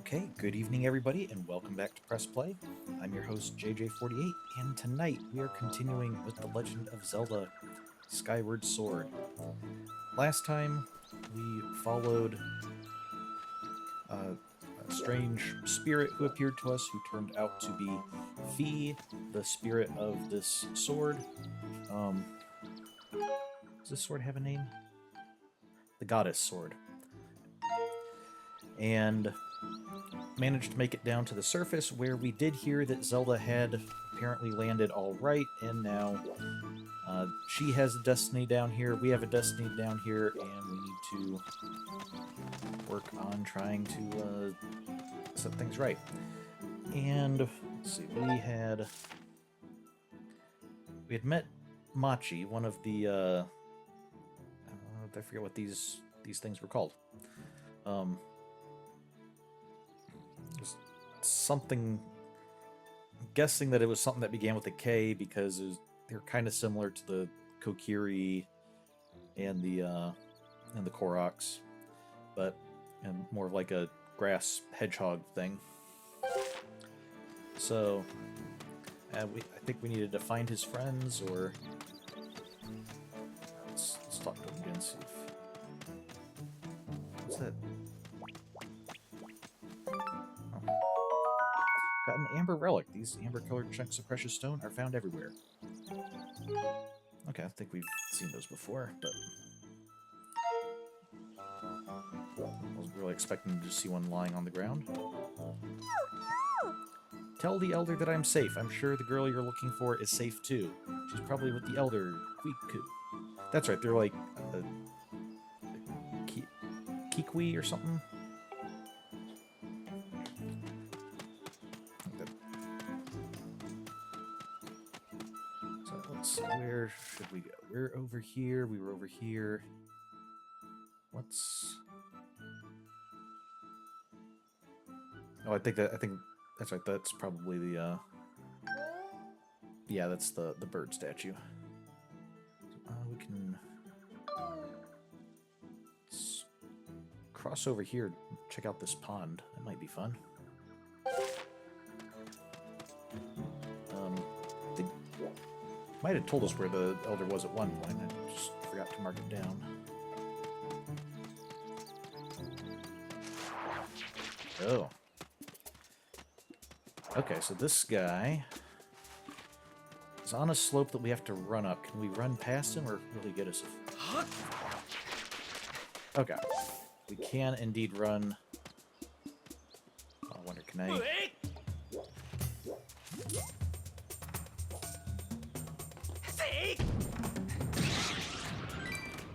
Okay, good evening, everybody, and welcome back to Press Play. I'm your host, JJ48, and tonight we are continuing with The Legend of Zelda Skyward Sword. Last time, we followed a strange spirit who appeared to us, who turned out to be Fi, the spirit of this sword. Does this sword have a name? The Goddess Sword. And managed to make it down to the surface, where we did hear that Zelda had apparently landed all right, and now she has a destiny down here, we have a destiny down here, and we need to work on trying to set things right. And let's see, we had met Machi, one of the I forget what these things were called. Something, I'm guessing that it was something that began with a K, because they're kind of similar to the Kokiri and the Koroks, but more of like a grass hedgehog thing. So I think we needed to find his friends, or let's talk to him again. See if what's that? Got an amber relic. These amber-colored chunks of precious stone are found everywhere. Okay, I think we've seen those before, but I wasn't really expecting to just see one lying on the ground. Tell the elder that I'm safe. I'm sure the girl you're looking for is safe too. She's probably with the elder, Kikwis. That's right, they're like Kikwis or something. So where should we go? We're over here. We were over here. What's... Oh, I think that's right. That's probably the yeah, that's the bird statue. We can cross over here, check out this pond. That might be fun. They might have told us where the elder was at one point. I just forgot to mark it down. Oh. Okay, so this guy is on a slope that we have to run up. Can we run past him, or will he get us? Okay. We can indeed run. I wonder, can I...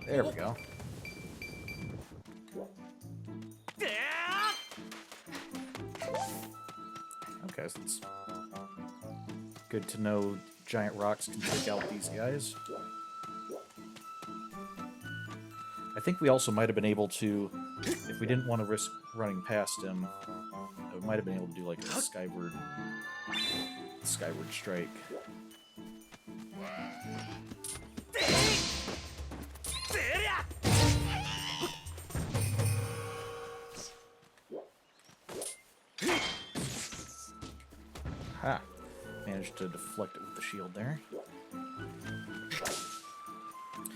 There we go. Okay, so it's good to know giant rocks can take out these guys. I think we also might have been able to, if we didn't want to risk running past him, we might have been able to do like a skyward strike. Ha! Managed to deflect it with the shield there.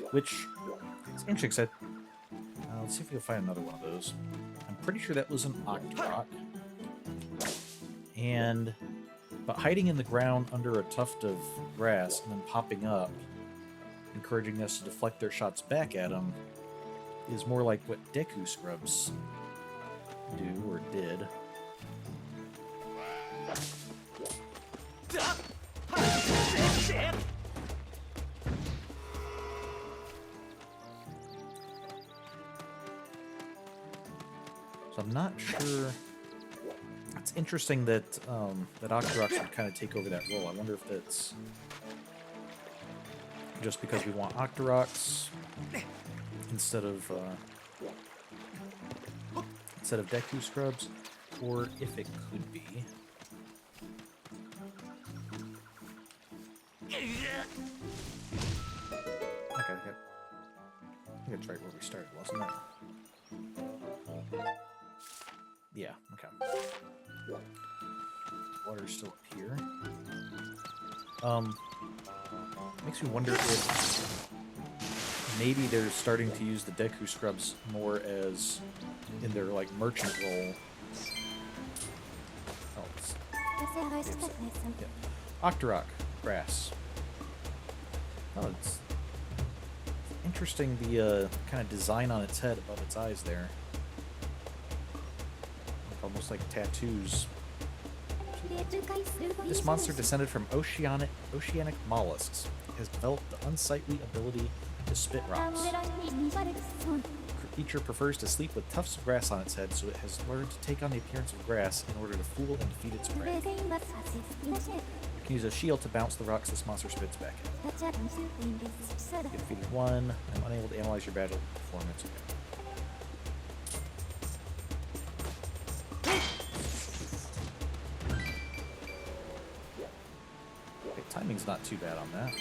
Which is interesting. Let's see if we can find another one of those. I'm pretty sure that was an Octorok. But hiding in the ground under a tuft of grass and then popping up, encouraging us to deflect their shots back at him, is more like what Deku Scrubs do, or did. So I'm not sure. It's interesting that that Octoroks would kind of take over that role. I wonder if that's just because we want Octoroks instead of Deku Scrubs, or if it could be. Okay, I think it's right where we started, wasn't it? Yeah, okay. Water's still up here. Makes me wonder if maybe they're starting to use the Deku Scrubs more as in their, like, merchant role. Oh, yeah. Octorok, grass. Oh, it's interesting, the kind of design on its head above its eyes there. Almost like tattoos. This monster descended from oceanic mollusks. It has developed the unsightly ability to spit rocks. The creature prefers to sleep with tufts of grass on its head, so it has learned to take on the appearance of grass in order to fool and defeat its prey. You can use a shield to bounce the rocks this monster spits back at. You defeated one. I'm unable to analyze your battle performance. Okay. Timing's not too bad on that.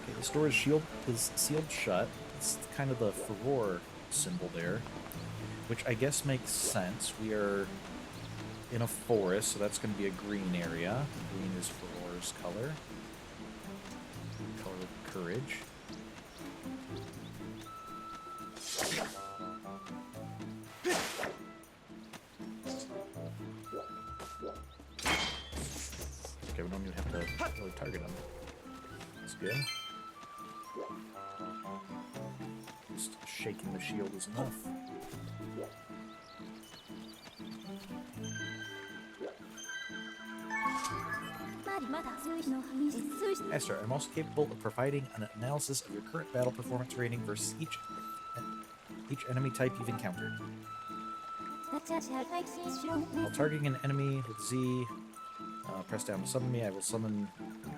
Okay, the store's shield is sealed shut. It's kind of the furore symbol there, which I guess makes sense. We are in a forest, so that's going to be a green area. Green is furore's color. Color of courage. Okay, we don't even have to really target them. That's good. Just shaking the shield is enough. Esther, I'm also capable of providing an analysis of your current battle performance rating versus each enemy type you've encountered. While targeting an enemy with Z, press down to summon me. I will summon.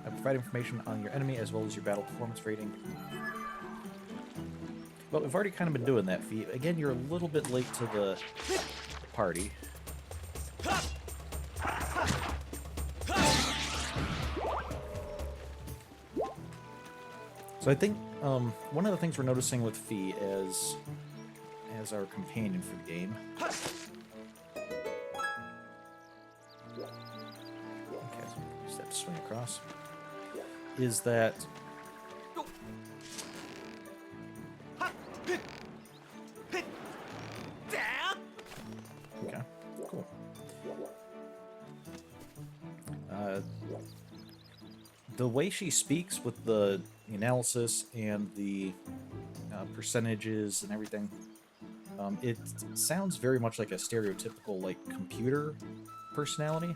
I provide information on your enemy as well as your battle performance rating. Well, we've already kind of been doing that feat. Again, you're a little bit late to the party. So I think one of the things we're noticing with Fee as our companion for the game. Okay, so just have to swing across. Is that okay? Cool. The way she speaks with the analysis and the percentages and everything, it sounds very much like a stereotypical, like, computer personality,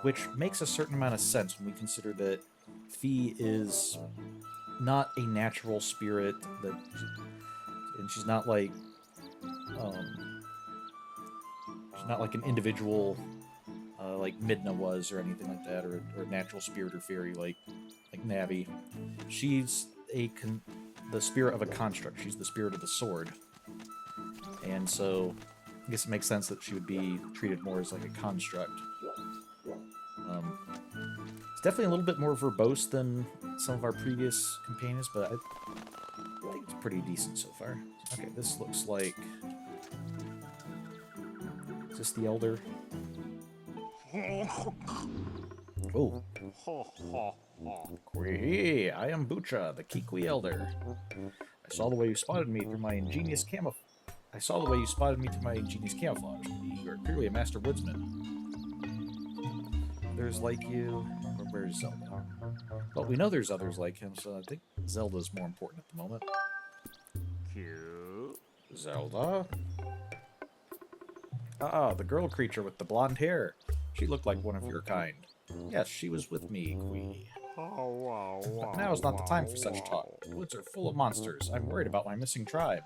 which makes a certain amount of sense when we consider that Fee is not a natural spirit, and she's not like an individual like Midna was, or anything like that, or a natural spirit or fairy like Navi. She's the spirit of a construct. She's the spirit of the sword, and so I guess it makes sense that she would be treated more as like a construct. It's definitely a little bit more verbose than some of our previous companions, but I think it's pretty decent so far. Okay, this looks like... Is this the Elder? Oh. Hey, I am Bucha, the Kikwis Elder. I saw the way you spotted me through my ingenious camouflage. You are clearly a master woodsman. Others like you. Or where's Zelda? Well, we know there's others like him, so I think Zelda's more important at the moment. Cute. Zelda? Ah, the girl creature with the blonde hair. She looked like one of your kind. Yes, she was with me, Kikwis. But now is not the time for such talk. The woods are full of monsters. I'm worried about my missing tribe.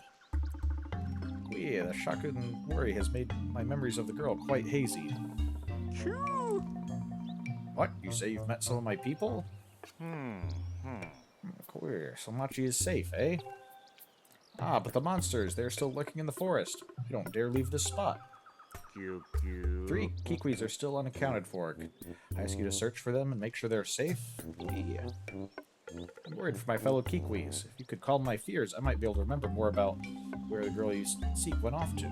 Kikwis, the shock and worry has made my memories of the girl quite hazy. Cute. What? You say you've met some of my people? Queer. So Machi is safe, eh? Ah, but the monsters, they're still lurking in the forest. You don't dare leave this spot. Cute. 3 Kikwis are still unaccounted for. I ask you to search for them and make sure they're safe. Yeah. I'm worried for my fellow Kikwis. If you could calm my fears, I might be able to remember more about where the girl you seek went off to.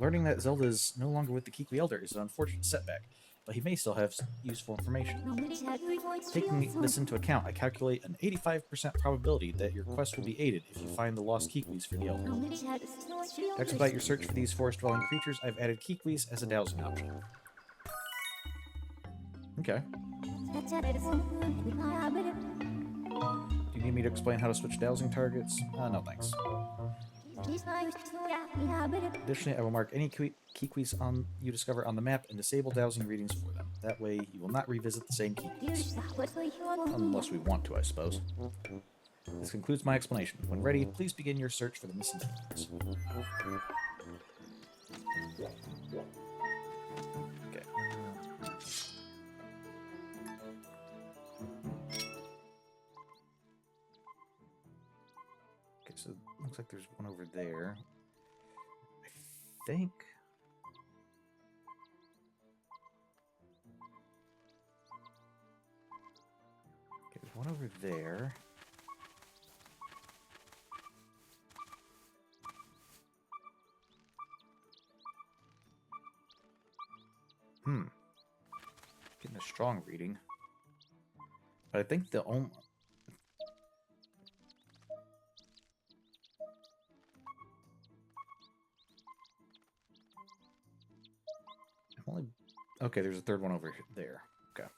Learning that Zelda is no longer with the Kikwi Elder is an unfortunate setback, but he may still have useful information. Taking this into account, I calculate an 85% probability that your quest will be aided if you find the lost Kikwis for the Elder. To expedite your search for these forest-dwelling creatures, I've added Kikwis as a dowsing option. Okay. Do you need me to explain how to switch dowsing targets? No thanks. Additionally, I will mark any Kikwis you discover on the map and disable dowsing readings for them. That way, you will not revisit the same Kikwis. Unless we want to, I suppose. This concludes my explanation. When ready, please begin your search for the missing Kikwis. Okay. Okay, so it looks like there's one over there. I think... Okay, there's one over there. Getting a strong reading. But I think the only... Okay, there's a third one over there. Okay.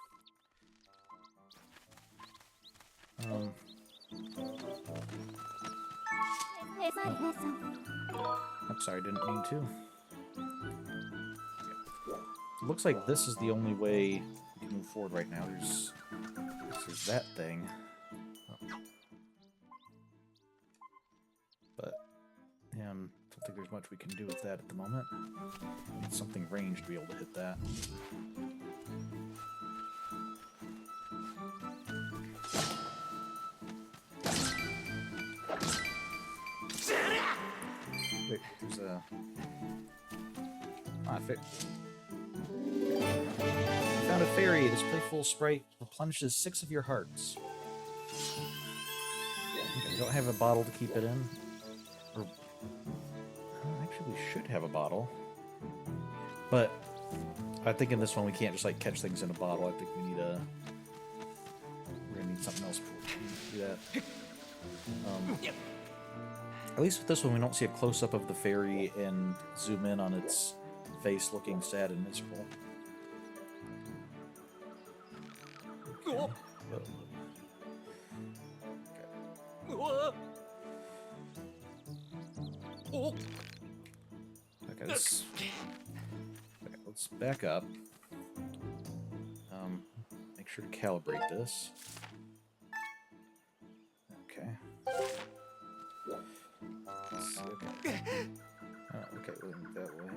I'm sorry, didn't mean to. It looks like this is the only way we can move forward right now. There's that thing. But, yeah, I don't think there's much we can do with that at the moment. Need something ranged to be able to hit that. Wait, there's a... Found a fairy. This playful sprite replenishes 6 of your hearts. Okay, we don't have a bottle to keep it in. Or... actually, we should have a bottle. But I think in this one we can't just, like, catch things in a bottle. I think we need a... We're gonna need something else before we do that. At least with this one, we don't see a close-up of the fairy and zoom in on its face looking sad and miserable. Okay. Okay, let's back up. Make sure to calibrate this. Okay. Okay. Okay, we'll move that way.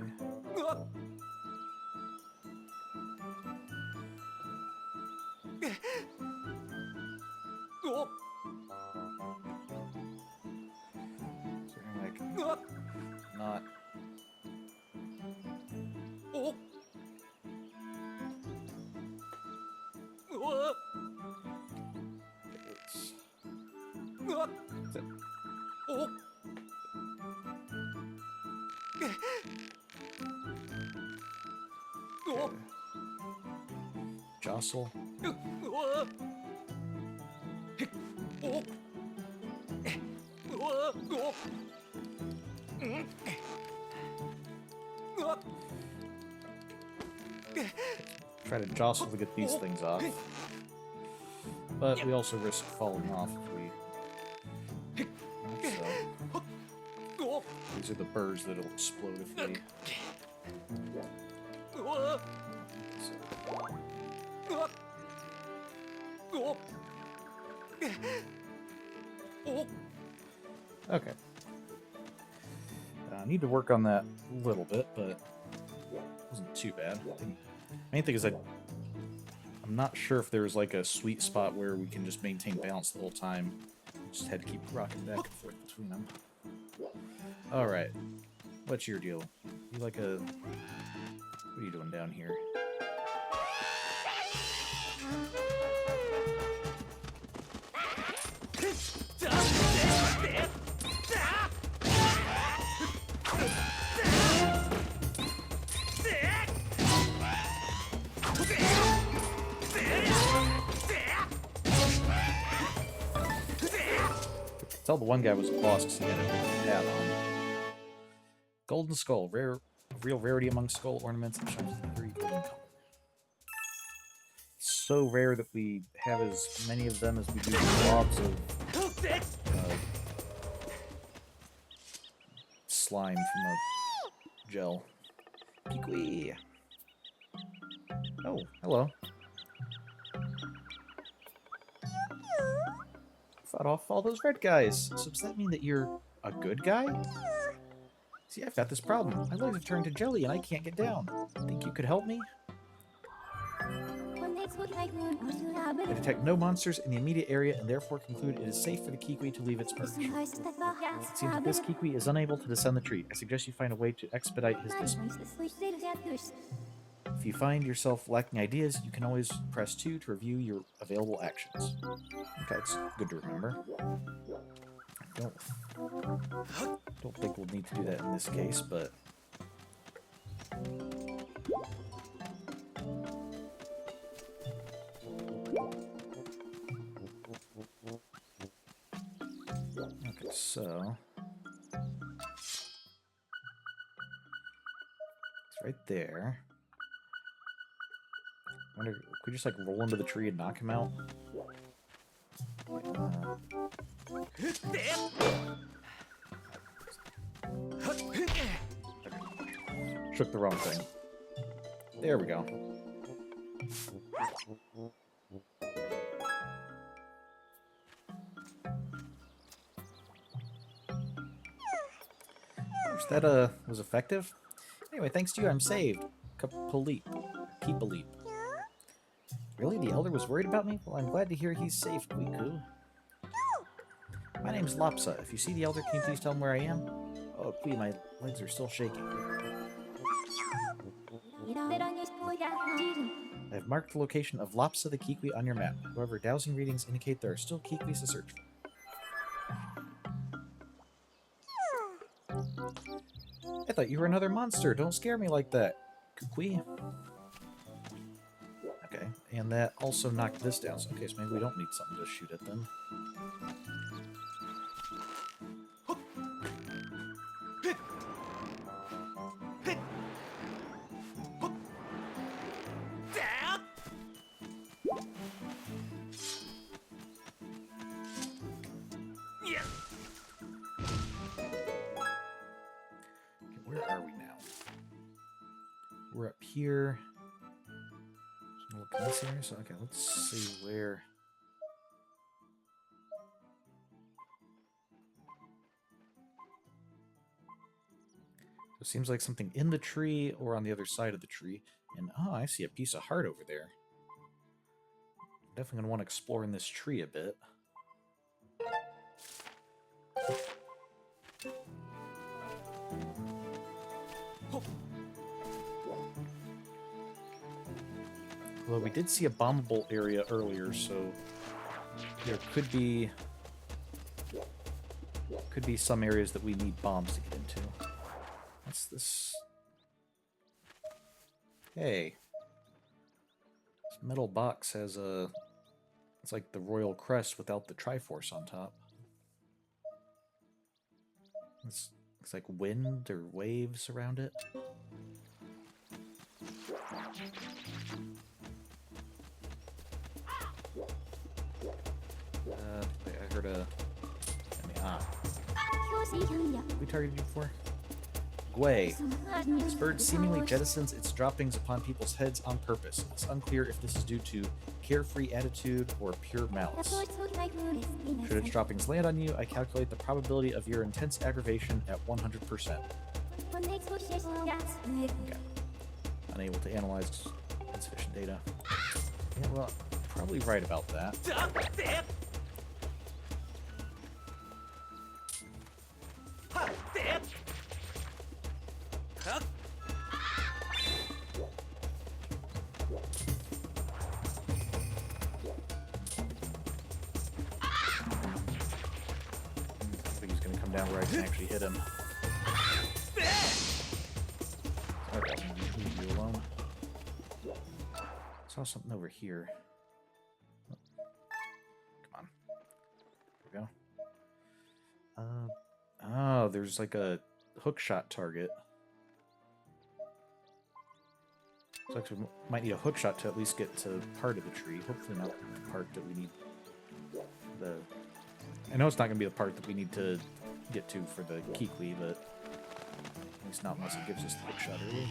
So we're like not. Okay. Jostle. Try to jostle to get these things off. But we also risk falling off if we... So, these are the burrs that'll explode if we... Okay. I need to work on that a little bit, but it wasn't too bad. The main thing is I'm not sure if there's like a sweet spot where we can just maintain balance the whole time. Just had to keep rocking back and forth between them. Alright. What's your deal? You like a... What are you doing down down here. Tell the one guy was a boss because he had a big hat on. Golden skull, real rarity among skull ornaments and shines with a very golden color. So rare that we have as many of them as we do blobs of slime from a gel. Kikwis. Oh, hello. Fought off all those red guys. So does that mean that you're a good guy? See, I've got this problem. My legs have turned to jelly and I can't get down. Think you could help me? I detect no monsters in the immediate area and therefore conclude it is safe for the Kikwis to leave its perch. It seems that this Kikwis is unable to descend the tree. I suggest you find a way to expedite his descent. If you find yourself lacking ideas, you can always press 2 to review your available actions. Okay, it's good to remember. Don't think we'll need to do that in this case, but... Okay, so... it's right there. I wonder, could we just like roll into the tree and knock him out? Shook the wrong thing. There we go. That was effective. Anyway, thanks to you, I'm saved. Keep-a-leap. Really? The Elder was worried about me? Well, I'm glad to hear he's safe, Quiku. My name's Lopsa. If you see the Elder, can you please tell him where I am? Oh, Qui, my legs are still shaking. I have marked the location of Lopsa the Kikwis on your map. However, dowsing readings indicate there are still Kikwis to search for. I thought you were another monster. Don't scare me like that. Kikwis. Okay, and that also knocked this down. So, okay, so maybe we don't need something to shoot at them. Where are we now? We're up here. So look in this area. So okay, let's see where. So it seems like something in the tree or on the other side of the tree. And oh, I see a piece of heart over there. Definitely gonna want to explore in this tree a bit. Well, we did see a bombable area earlier, so there could be some areas that we need bombs to get into. What's this? Hey, this metal box has a. It's like the royal crest without the Triforce on top. It's like wind or waves around it. Wait, I heard a... We targeted you before? Gwei. This bird seemingly jettisons its droppings upon people's heads on purpose. It's unclear if this is due to carefree attitude or pure malice. Should its droppings land on you, I calculate the probability of your intense aggravation at 100%. Okay. Unable to analyze insufficient data. Yeah, well, probably right about that. down where I can actually hit him. Okay, leave you alone. Saw something over here. Come on. There we go. Oh, there's like a hook shot target. So actually, we might need a hook shot to at least get to part of the tree. Hopefully not the part that we need. I know it's not going to be the part that we need to get to for the Kikwis, but at least not unless it gives us the hook shot early.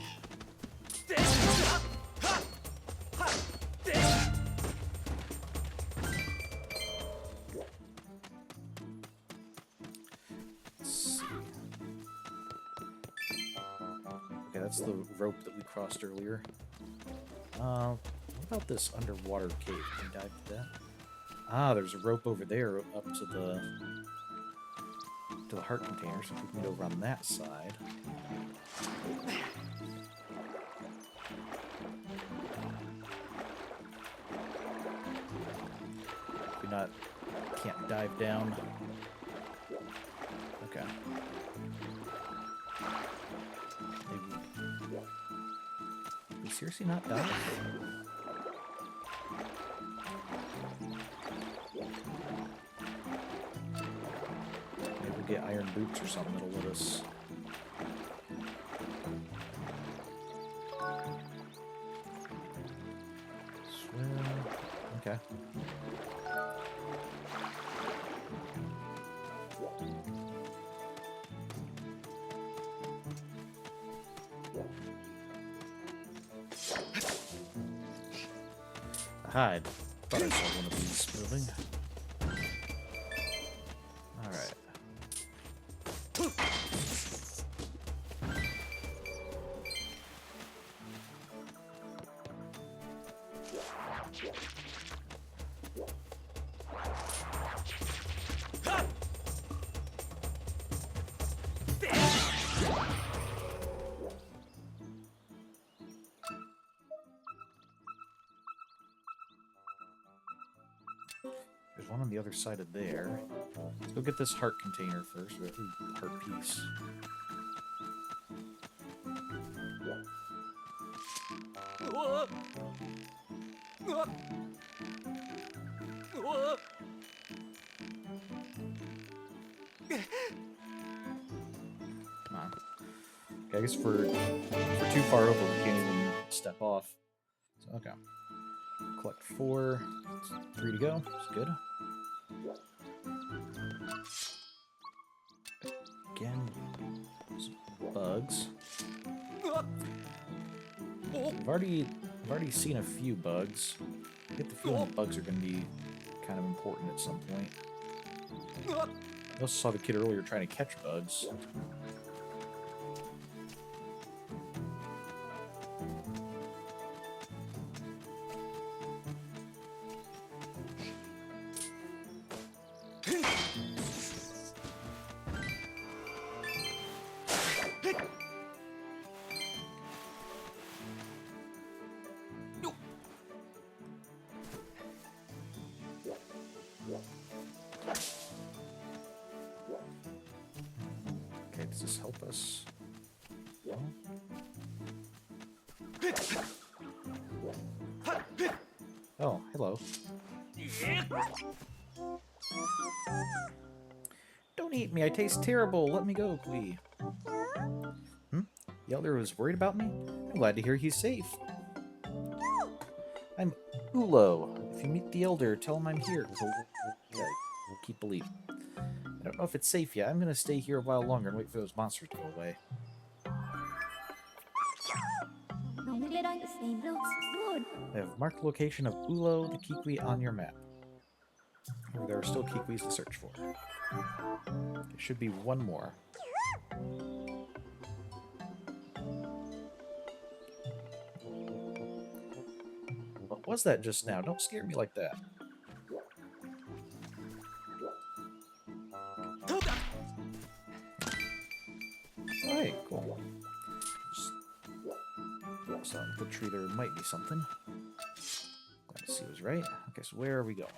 Let's see. Okay, that's the rope that we crossed earlier. What about this underwater cave? Can we dive to that? Ah, there's a rope over there up to the heart container, so we can get over on that side. We can't dive down. Okay. Maybe. Can we seriously not dive? Get iron boots or something that'll let us swim. Okay. Aha, I thought I saw one of these moving. Alright. There's one on the other side of there. Let's go get this heart container first. Ooh, heart piece. Come on. Okay, I guess if we're too far over, we can't even step off. So, okay. Collect 4. 3 to go. That's good. Again, some bugs. I've already seen a few bugs. I get the feeling that bugs are going to be kind of important at some point. I also saw the kid earlier trying to catch bugs. Okay, does this help us? No? Oh, hello. Don't eat me, I taste terrible. Let me go, Kikwis. The elder was worried about me? I'm glad to hear he's safe. I'm Ulo. If you meet the elder, tell him I'm here. Yeah, keep believing. I don't know if it's safe yet. I'm gonna stay here a while longer and wait for those monsters to go away. I have marked the location of Ulo the Kikwis on your map. There are still Kikwis to search for. There should be one more. What was that just now? Don't scare me like that. Alright, cool. Just on the tree there might be something. Glad to see it was right. Okay, so where are we going?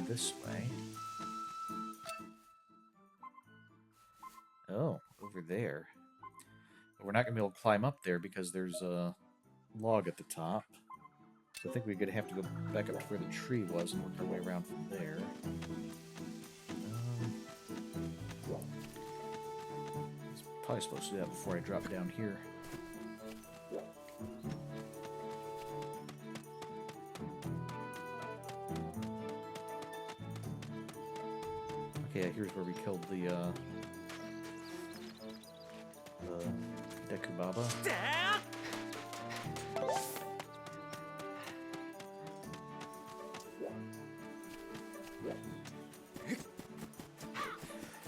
this way. Oh, over there. But we're not going to be able to climb up there because there's a log at the top. So I think we're going to have to go back up to where the tree was and work our way around from there. I was probably supposed to do that before I drop down here. Okay, here's where we killed the Deku Baba.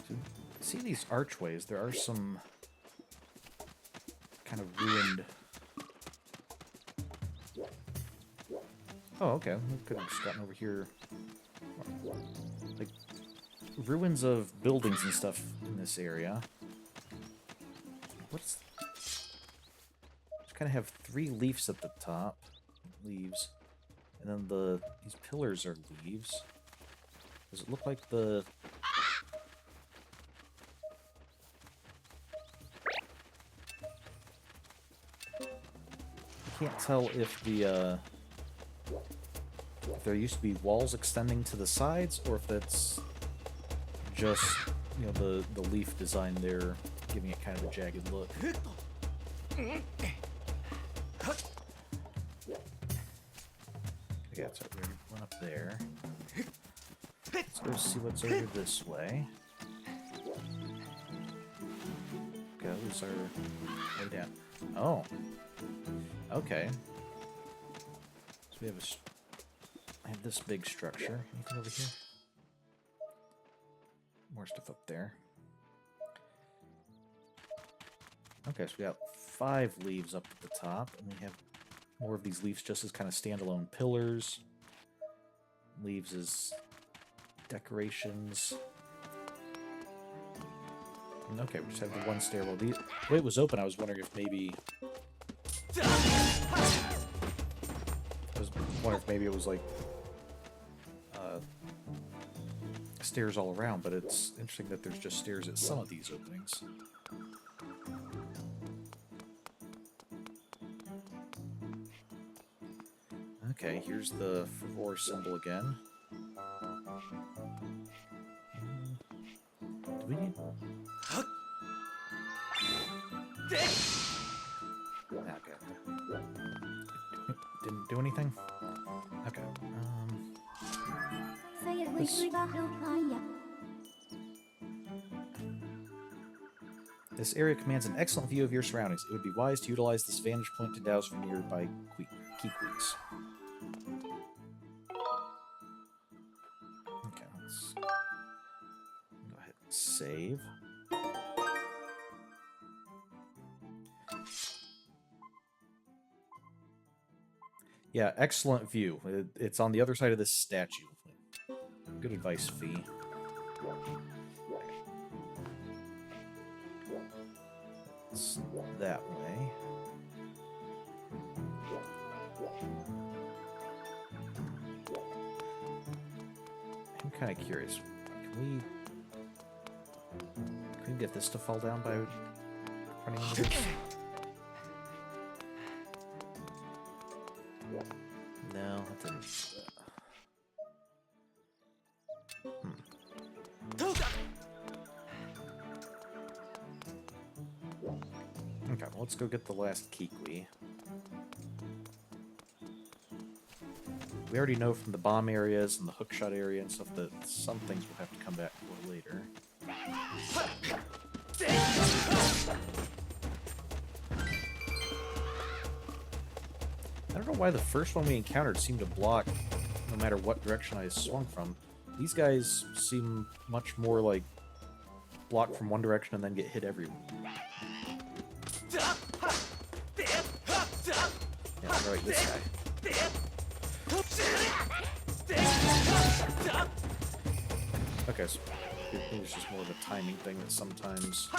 So, see these archways? There are some kind of ruined. Oh, okay. We could have just gotten over here. Like ruins of buildings and stuff in this area. What's... Just kind of have 3 leaves at the top. Leaves. And then these pillars are leaves. Does it look like the... I can't tell if the, if there used to be walls extending to the sides, or if that's just, you know, the leaf design there, giving it kind of a jagged look. Yeah, so we went up there. Let's go see what's over this way. Goes our way down. Oh. Okay. So we have I have this big structure. Anything over here? More stuff up there. Okay, so we got 5 leaves up at the top, and we have more of these leaves just as kind of standalone pillars. Leaves as decorations. And okay, we just have the one stairwell. The way it was open, I was wondering if maybe... it was like stairs all around, but it's interesting that there's just stairs at some of these openings. Okay, here's the four symbol again. Do we need... Okay. Didn't do anything? Okay. This area commands an excellent view of your surroundings. It would be wise to utilize this vantage point to douse from nearby Kikwis. Okay, let's go ahead and save. Yeah, excellent view. It's on the other side of this statue. Good advice, Fee. It's that way. I'm kind of curious. Can we get this to fall down by running into this? No, that didn't do that. Okay, well, let's go get the last Kikwis. We already know from the bomb areas and the hookshot area and stuff that some things we'll have to come back for later. I don't know why the first one we encountered seemed to block no matter what direction I swung from. These guys seem much more like block from one direction and then get hit everywhere. Yeah, right, this guy. Okay, so I think it's just more of a timing thing that sometimes...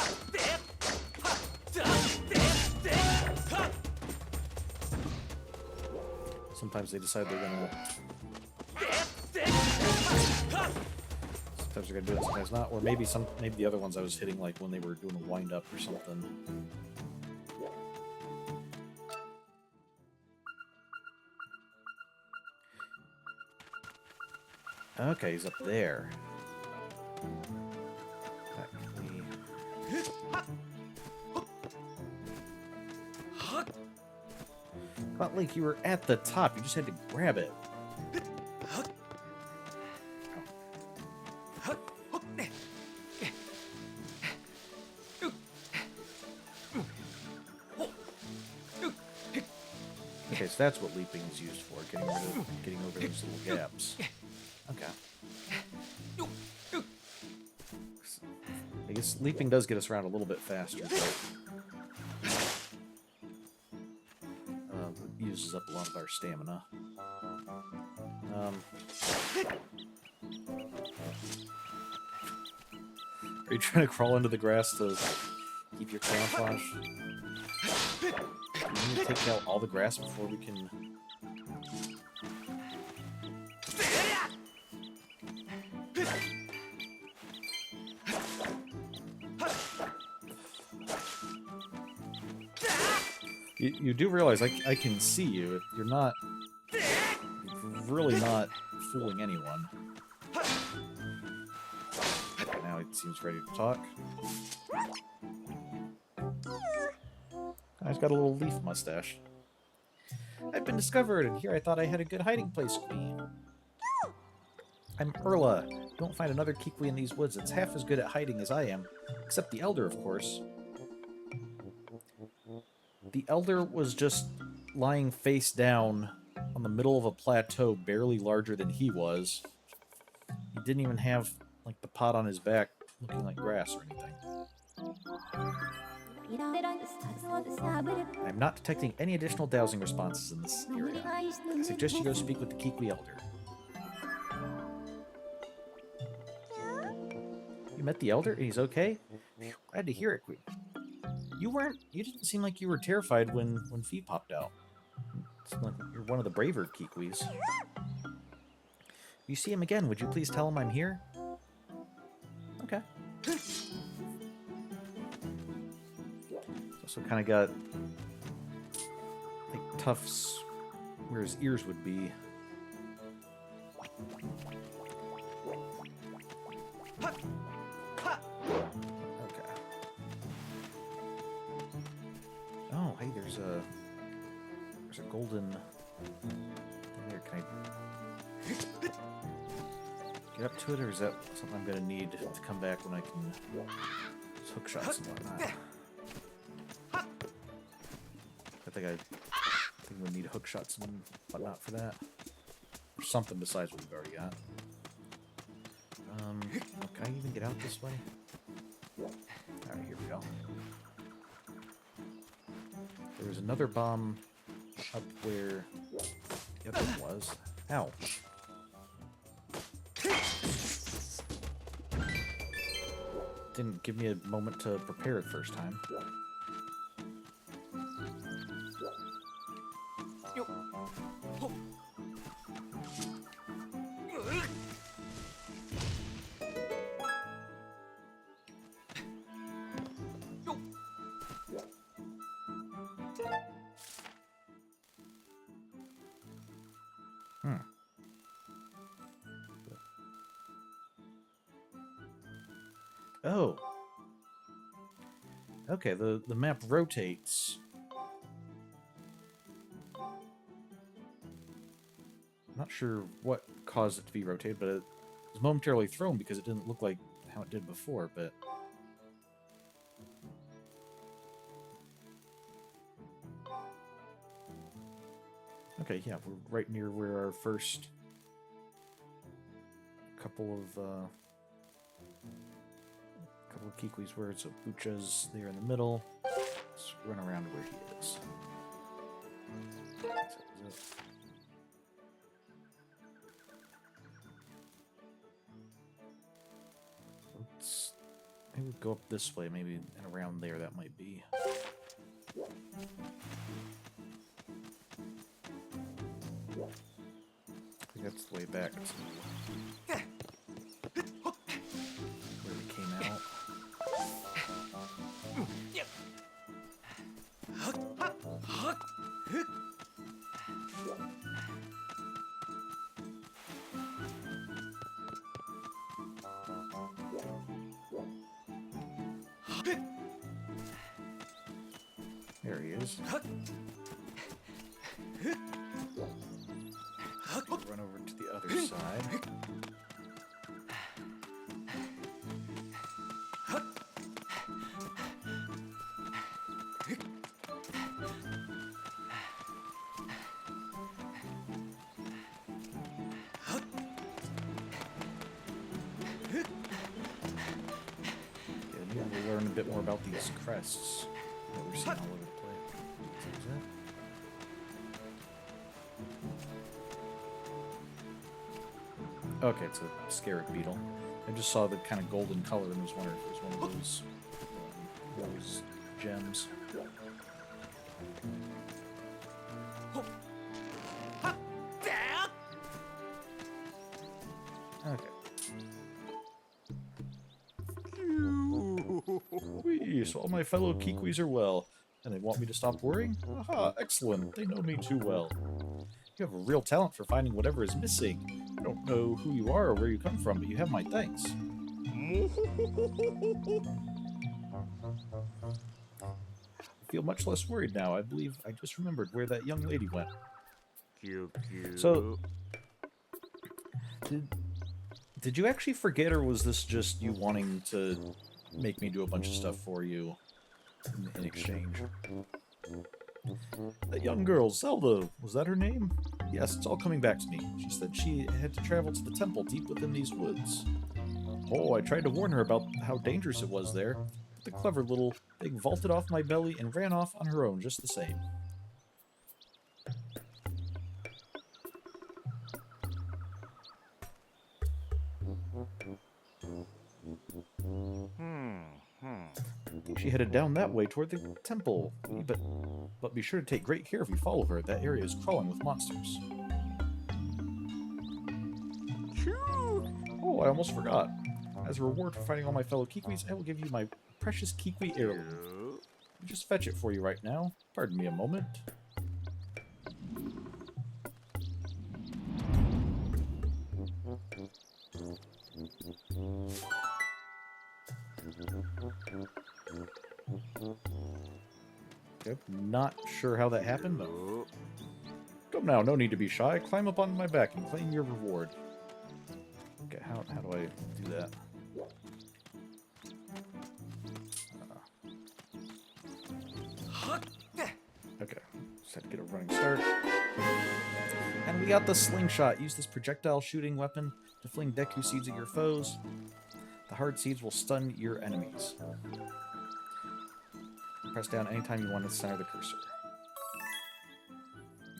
Sometimes they decide they're gonna... Sometimes they're gonna do it, sometimes not. Or maybe the other ones I was hitting like when they were doing a wind up or something. Okay, he's up there. Not like you were at the top, you just had to grab it. Okay, so that's what leaping is used for, getting over those little gaps. Okay. I guess leaping does get us around a little bit faster, but it uses up a lot of our stamina. Are you trying to crawl into the grass to keep your camouflage? We need to take out all the grass before we can... You do realize I can see you. You're not... You're really not fooling anyone. Okay, now it seems ready to talk. He's got a little leaf mustache. I've been discovered, and here I thought I had a good hiding place to be. I'm Erla. Don't find another Kikwi in these woods that's half as good at hiding as I am. Except the Elder, of course. The Elder was just lying face down on the middle of a plateau barely larger than he was. He didn't even have, like, the pot on his back looking like grass or anything. I'm not detecting any additional dowsing responses in this area. I suggest you go speak with the Kikwi Elder. You met the Elder and he's okay? Glad to hear it, Queen. You didn't seem like you were terrified when Fee popped out. It's like you're one of the braver Kikwis. If you see him again, would you please tell him I'm here? Okay. Also kind of got like tufts where his ears would be. Okay. Oh, hey, there's a golden thing there. Can I get up to it, or is that something I'm gonna need to come back when I can use hook shots and whatnot? I think we need hook shots and whatnot for that. Or something besides what we've already got. Can I even get out this way? Alright, here we go. There was another bomb up where the other one was. Ow. Didn't give me a moment to prepare it first time. Oh. Okay, the map rotates. Not sure what caused it to be rotated, but it was momentarily thrown because it didn't look like how it did before, but... Okay, yeah, we're right near where our first couple of Kikwis were, so Bucha's there in the middle. Let's run around to where he is. Let's maybe go up this way, maybe and around there that might be. I think that's the way back. There he is. Run over to the other side. We'll learn a bit more about these crests that we're seeing all over the place. Okay, it's a scarab beetle. I just saw the kind of golden color and was wondering if it was one of those gems. Okay. Whee, so all my fellow Kikwis are well, and they want me to stop worrying? Aha, excellent. They know me too well. You have a real talent for finding whatever is missing. I don't know who you are or where you come from, but you have my thanks. I feel much less worried now. I believe I just remembered where that young lady went. So, did you actually forget, or was this just you wanting to make me do a bunch of stuff for you in exchange? That young girl, Zelda, was that her name? Yes, it's all coming back to me. She said she had to travel to the temple deep within these woods. Oh, I tried to warn her about how dangerous it was there, but the clever little thing vaulted off my belly and ran off on her own just the same. She headed down that way toward the temple, but be sure to take great care if you follow her. That area is crawling with monsters. Oh, I almost forgot. As a reward for finding all my fellow Kikwis, I will give you my precious Kikwi heirloom. I'll just fetch it for you right now. Pardon me a moment. Okay, not sure how that happened, but... Come now, no need to be shy. Climb up on my back and claim your reward. Okay, how do I do that? Okay, just had to get a running start. And we got the slingshot. Use this projectile shooting weapon to fling Deku seeds at your foes. The hard seeds will stun your enemies. Press down anytime you want to center the cursor.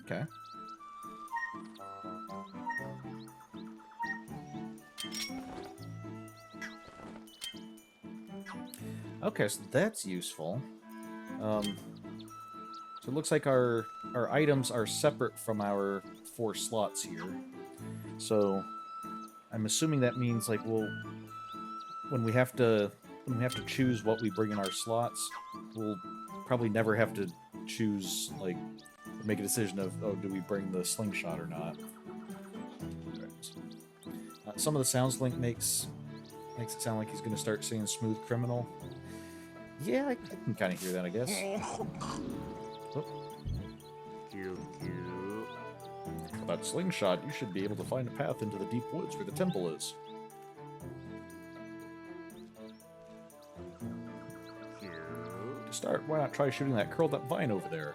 Okay. Okay, so that's useful. So it looks like our items are separate from our 4 slots here. So I'm assuming that means like when we have to choose what we bring in our slots, we'll probably never have to choose, like, make a decision of, oh, do we bring the slingshot or not. Some of the sounds Link makes it sound like he's going to start singing Smooth Criminal. Yeah, I can kind of hear that, I guess. Oh. With that slingshot, you should be able to find a path into the deep woods where the temple is. To start, why not try shooting that curled up vine over there?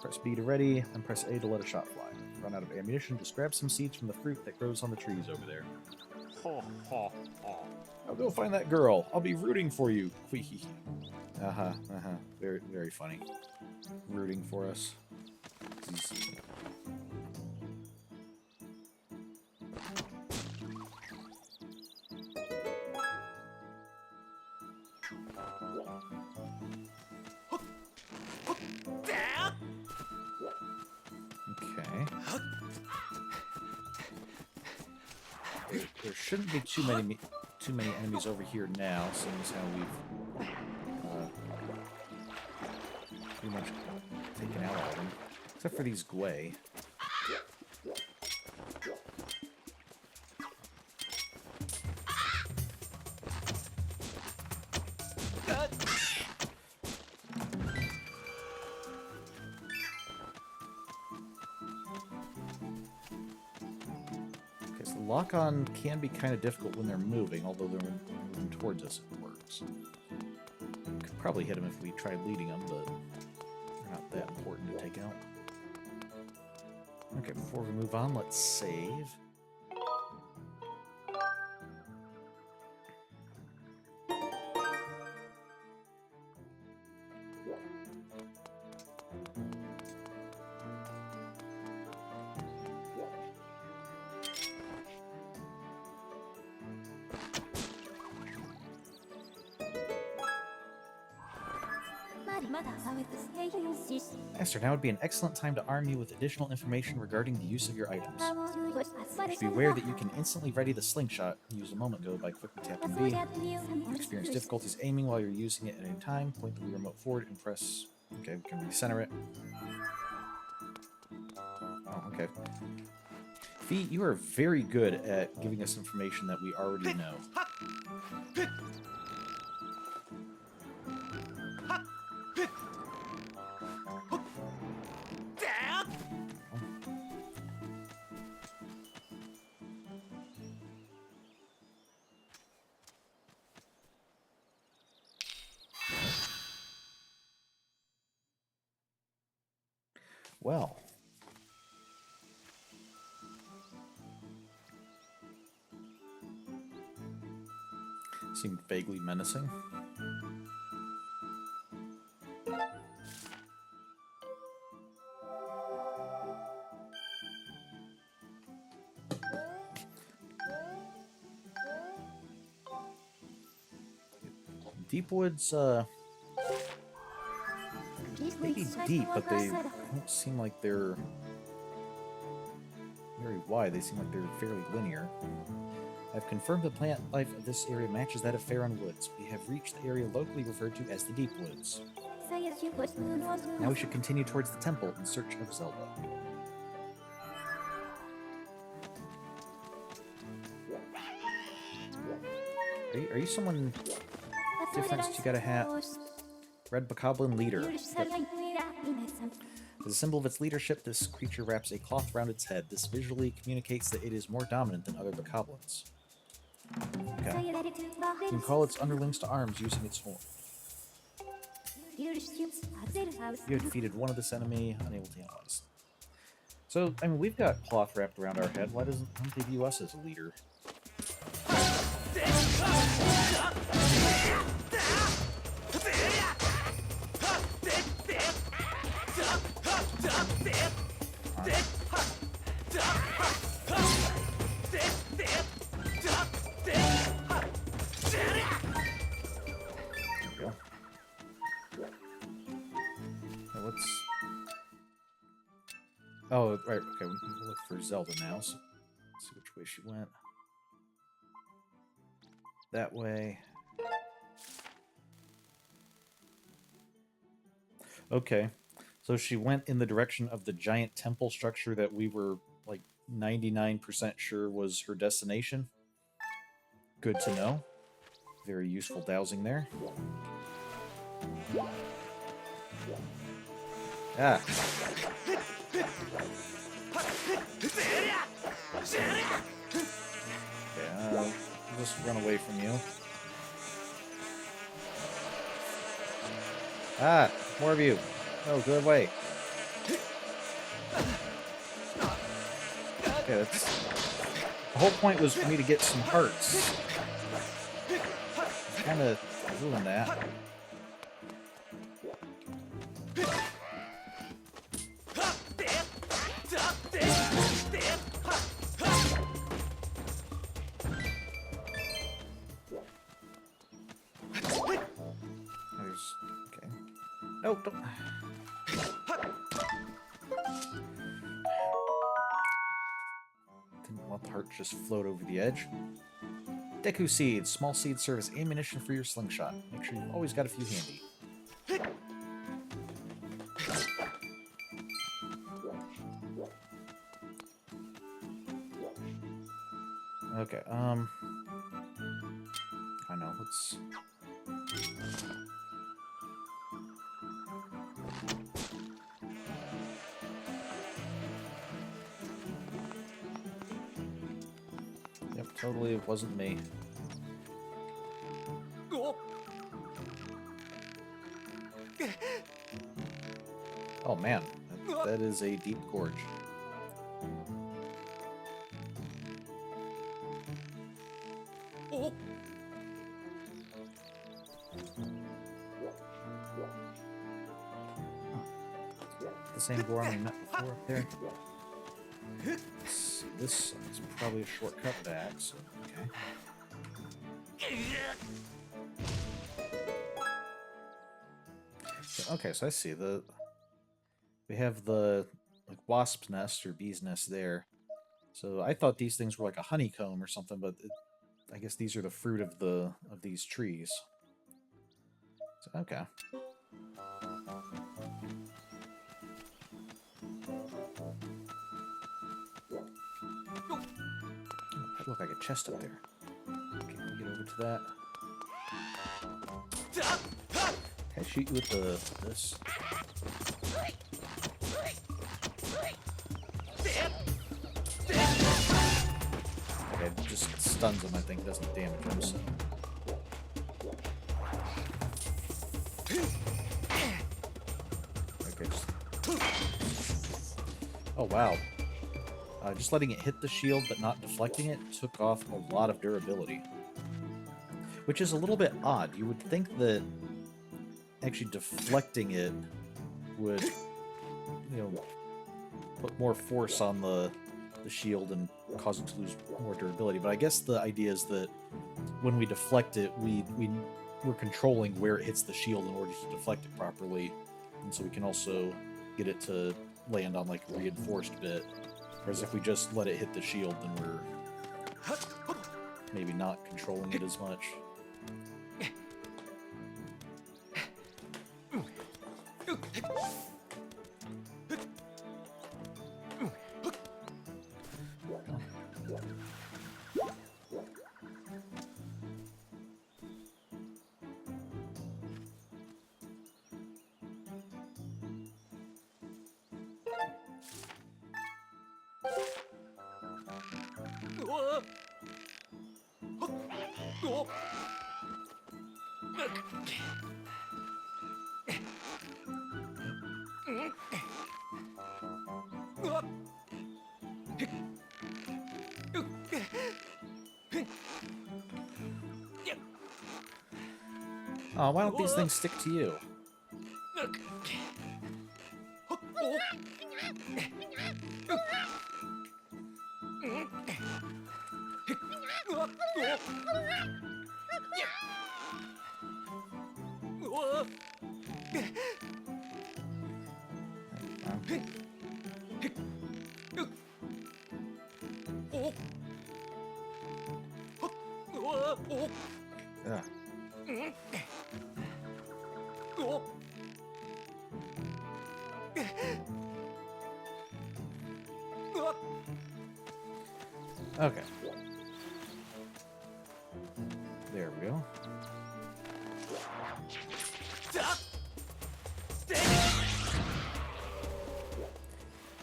Press B to ready, then press A to let a shot fly. Run out of ammunition, just grab some seeds from the fruit that grows on the trees over there. Now go find that girl. I'll be rooting for you. Very, very funny. Rooting for us. There shouldn't be too many enemies over here now, seeing as how we've pretty much taken out all of them, except for these Gwei. lock-on can be kind of difficult when they're moving, although they're moving towards us, it works. Could probably hit them if we tried leading them, but they're not that important to take out. Okay, before we move on, let's save. Master, now would be an excellent time to arm you with additional information regarding the use of your items. You should be aware that you can instantly ready the slingshot used a moment ago by quickly tapping B. If you experience difficulties aiming while you're using it at any time, point the Wii remote forward and press... Okay, we can recenter it. Oh, okay. Fee, you are very good at giving us information that we already know. Well. Seemed vaguely menacing. Deep woods, maybe deep, but they don't seem like they're very wide. They seem like they're fairly linear. I've confirmed the plant life of this area matches that of Faron Woods. We have reached the area locally referred to as the Deep Woods. Now we should continue towards the temple in search of Zelda. Are you someone different? You got a hat. Red Bokoblin Leader. Yep. As a symbol of its leadership, this creature wraps a cloth around its head. This visually communicates that it is more dominant than other Bokoblins. Okay. You can call its underlings to arms using its horn. You have defeated one of this enemy, unable to analyze. So, I mean, we've got cloth wrapped around our head. Why don't they view us as a leader? Oh, right, okay, we'll look for Zelda now, so let's see which way she went. That way. Okay, so she went in the direction of the giant temple structure that we were, like, 99% sure was her destination. Good to know. Very useful dowsing there. Ah. Okay, I'll just run away from you. Ah, more of you. Oh, good way. Okay, that's... The whole point was for me to get some hearts. Kind of ruined that. Okay. No, don't. Didn't want the heart just float over the edge. Deku seeds. Small seeds serve as ammunition for your slingshot. Make sure you've always got a few handy. Okay, I know, let's... totally it wasn't me. Oh man, that is a deep gorge. The same Goron we met before up there. This is probably a shortcut back, so okay. Okay, so I see we have the like wasp's nest or bee's nest there. So I thought these things were like a honeycomb or something, but I guess these are the fruit of these trees. So, okay. That looked like a chest up there. Okay, can we get over to that? Can I shoot you with this? Okay, it just stuns him, I think, doesn't damage him, so. Okay, just... Oh, wow. Just letting it hit the shield but not deflecting it took off a lot of durability. Which is a little bit odd. You would think that actually deflecting it would, you know, put more force on the shield and cause it to lose more durability. But I guess the idea is that when we deflect it, we're controlling where it hits the shield in order to deflect it properly. And so we can also get it to land on like a reinforced bit. Whereas if we just let it hit the shield, then we're maybe not controlling it as much. Oh, why don't these things stick to you? Yeah. Okay. There we go.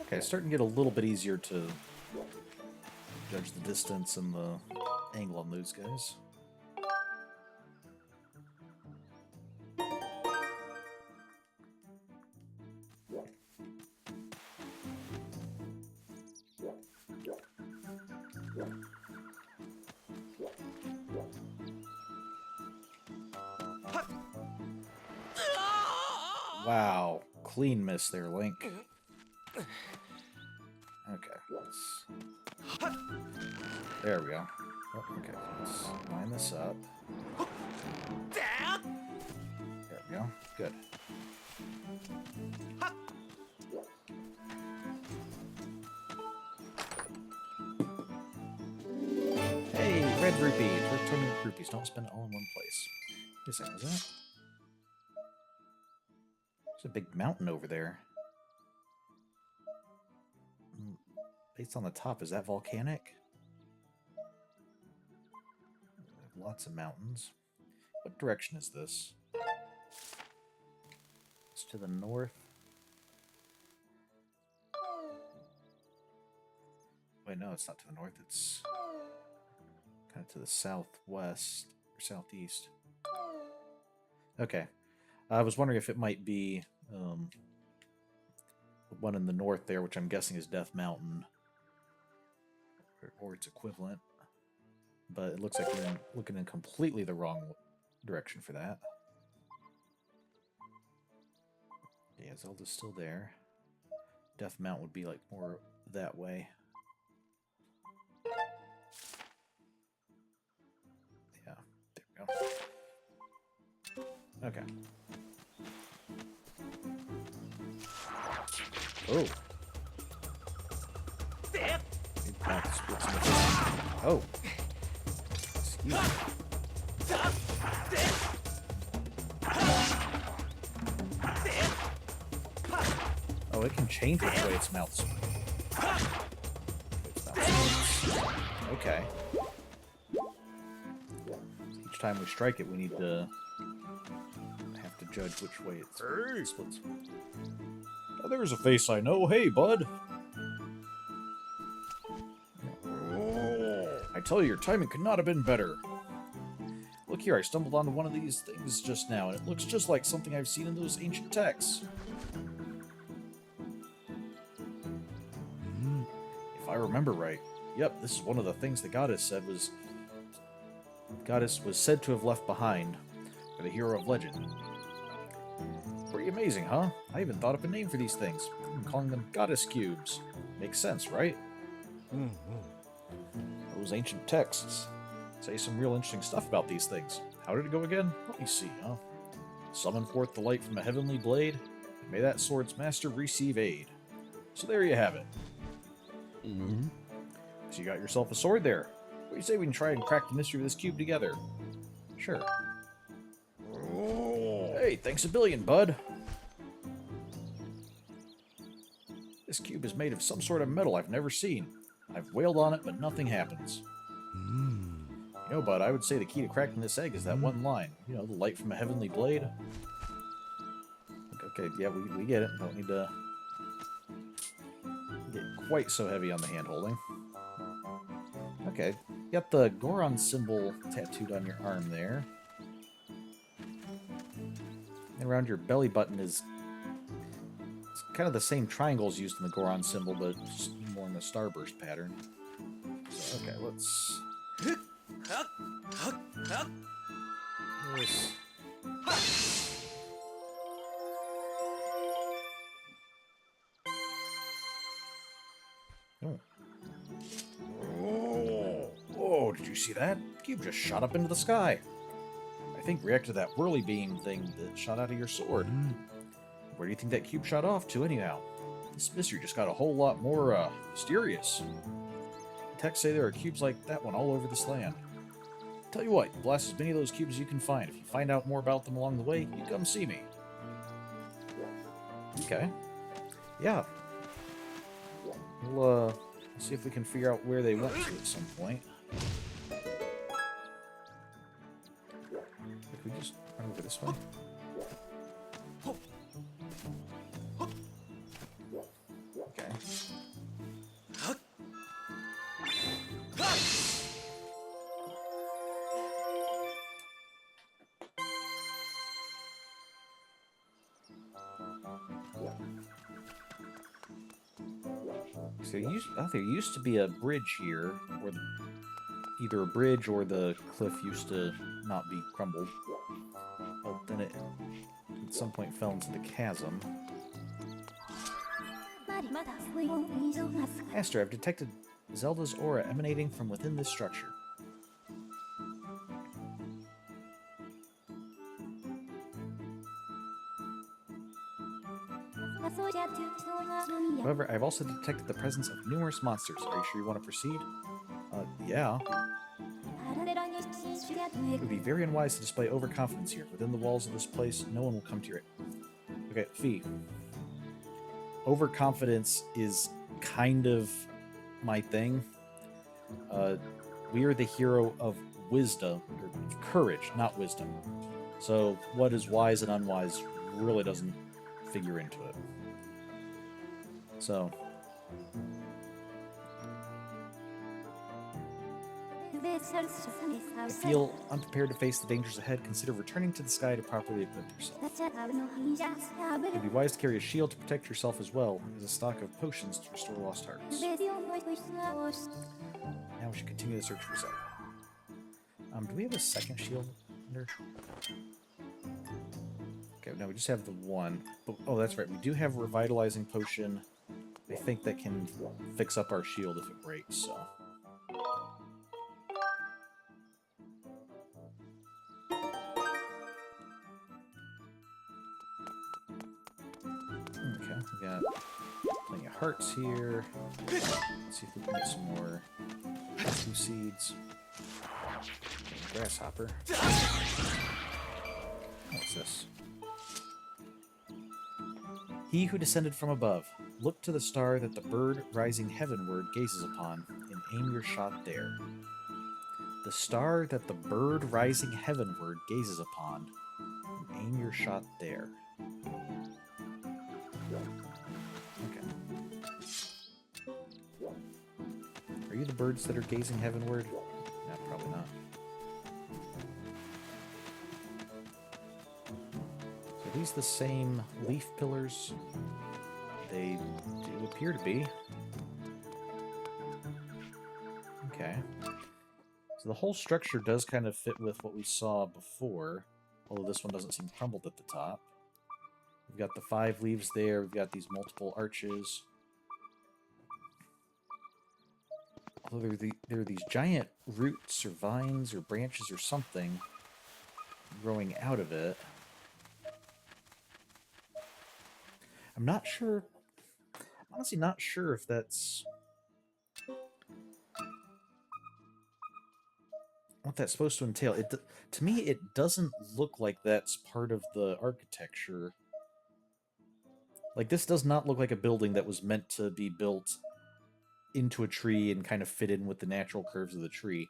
Okay, it's starting to get a little bit easier to judge the distance and the angle on those guys. Wow, clean miss there, Link. Okay, there we go. Oh, okay, let's line this up. There we go. Good. Hey, red rupees. Returning rupees. Don't spend it all in one place. Wait a second, is that? There's a big mountain over there. Based on the top, is that volcanic? Lots of mountains. What direction is this? It's to the north. Wait, no, it's not to the north. It's Kind of to the southwest or southeast. Okay. I was wondering if it might be the one in the north there, which I'm guessing is Death Mountain, or its equivalent. But it looks like we're looking in completely the wrong direction for that. Yeah, Zelda's still there. Death Mountain would be like more that way. Yeah, there we go. Okay. Oh. Oh. Excuse me. Oh, it can change which way its mouth swings. Okay. Each time we strike it, we need to have to judge which way it splits. Oh, there's a face I know. Hey, bud. I tell you, your timing could not have been better. Look here, I stumbled onto one of these things just now, and it looks just like something I've seen in those ancient texts. If I remember right, yep, this is one of the things the goddess was said to have left behind for the hero of legend. Pretty amazing, huh? I even thought up a name for these things. I'm calling them goddess cubes. Makes sense, right? Those ancient texts say some real interesting stuff about these things. How did it go again? Let me see, huh? Summon forth the light from a heavenly blade. May that sword's master receive aid. So there you have it. So you got yourself a sword there. What do you say we can try and crack the mystery of this cube together? Sure. Hey, thanks a billion, bud. This cube is made of some sort of metal I've never seen. I've wailed on it, but nothing happens. You know, bud, I would say the key to cracking this egg is that one line. You know, the light from a heavenly blade. Okay, yeah, we get it. Don't need to get quite so heavy on the hand-holding. Okay, you got the Goron symbol tattooed on your arm there. And around your belly button is it's kind of the same triangles used in the Goron symbol, but just more in the starburst pattern. So, okay, let's... This. Oh. Whoa, did you see that? The cube just shot up into the sky. I think reacted to that whirly beam thing that shot out of your sword. Where do you think that cube shot off to, anyhow? This mystery just got a whole lot more, mysterious. The texts say there are cubes like that one all over this land. Tell you what, blast as many of those cubes as you can find. If you find out more about them along the way, you come see me. Okay. Yeah. We'll, see if we can figure out where they went to at some point. If we just run over this way. Okay. So there used to be a bridge here, or either a bridge or the cliff used to not be crumbled. But then it at some point fell into the chasm. Master, I've detected Zelda's aura emanating from within this structure. However, I've also detected the presence of numerous monsters. Are you sure you want to proceed? Yeah. It would be very unwise to display overconfidence here. Within the walls of this place, no one will come to your... Okay, Fee. Overconfidence is kind of my thing. We are the hero of wisdom, or courage, not wisdom. So what is wise and unwise really doesn't figure into it. So... If you feel unprepared to face the dangers ahead, consider returning to the sky to properly equip yourself. It would be wise to carry a shield to protect yourself as well as a stock of potions to restore lost hearts. Now we should continue the search for Zelda. Do we have a second shield under? Okay, no, we just have the one. Oh, that's right. We do have a revitalizing potion. I think that can fix up our shield if it breaks, so... Okay, we got plenty of hearts here. Let's see if we can get some more 2 seeds. Grasshopper. What's this? He who descended from above, look to the star that the bird rising heavenward gazes upon, and aim your shot there. The star that the bird rising heavenward gazes upon, and aim your shot there. Okay. Are you the birds that are gazing heavenward? No, probably not. Are these the same leaf pillars? They do appear to be. Okay. So the whole structure does kind of fit with what we saw before, although this one doesn't seem crumbled at the top. We've got the 5 leaves there, we've got these multiple arches. Although there are these giant roots or vines or branches or something growing out of it. I'm not sure. I'm honestly not sure if that's what that's supposed to entail. To me, it doesn't look like that's part of the architecture. Like, this does not look like a building that was meant to be built into a tree and kind of fit in with the natural curves of the tree.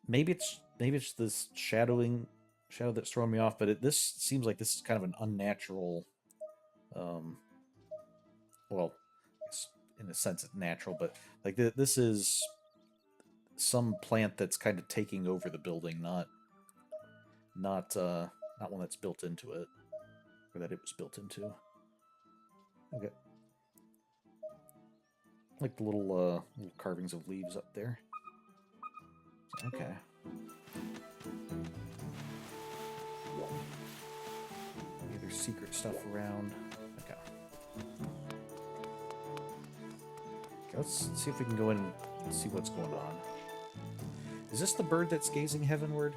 Maybe it's this shadow that's throwing me off, but this seems like this is kind of an unnatural. Well, in a sense, it's natural, but like this is some plant that's kind of taking over the building, not one that's built into it, or that it was built into. Okay, like the little carvings of leaves up there. Okay. Maybe there's secret stuff around. Okay. Okay, let's see if we can go in and see what's going on. Is this the bird that's gazing heavenward?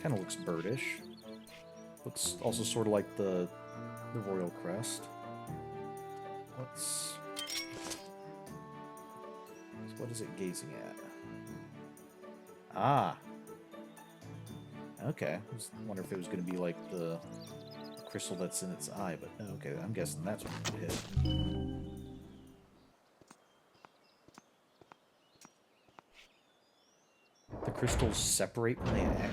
Kind of looks birdish. Looks also sort of like the royal crest. What is it gazing at? Ah. Okay. I was wondering if it was going to be like the crystal that's in its eye, but okay, I'm guessing that's what it hit. The crystals separate when they activate.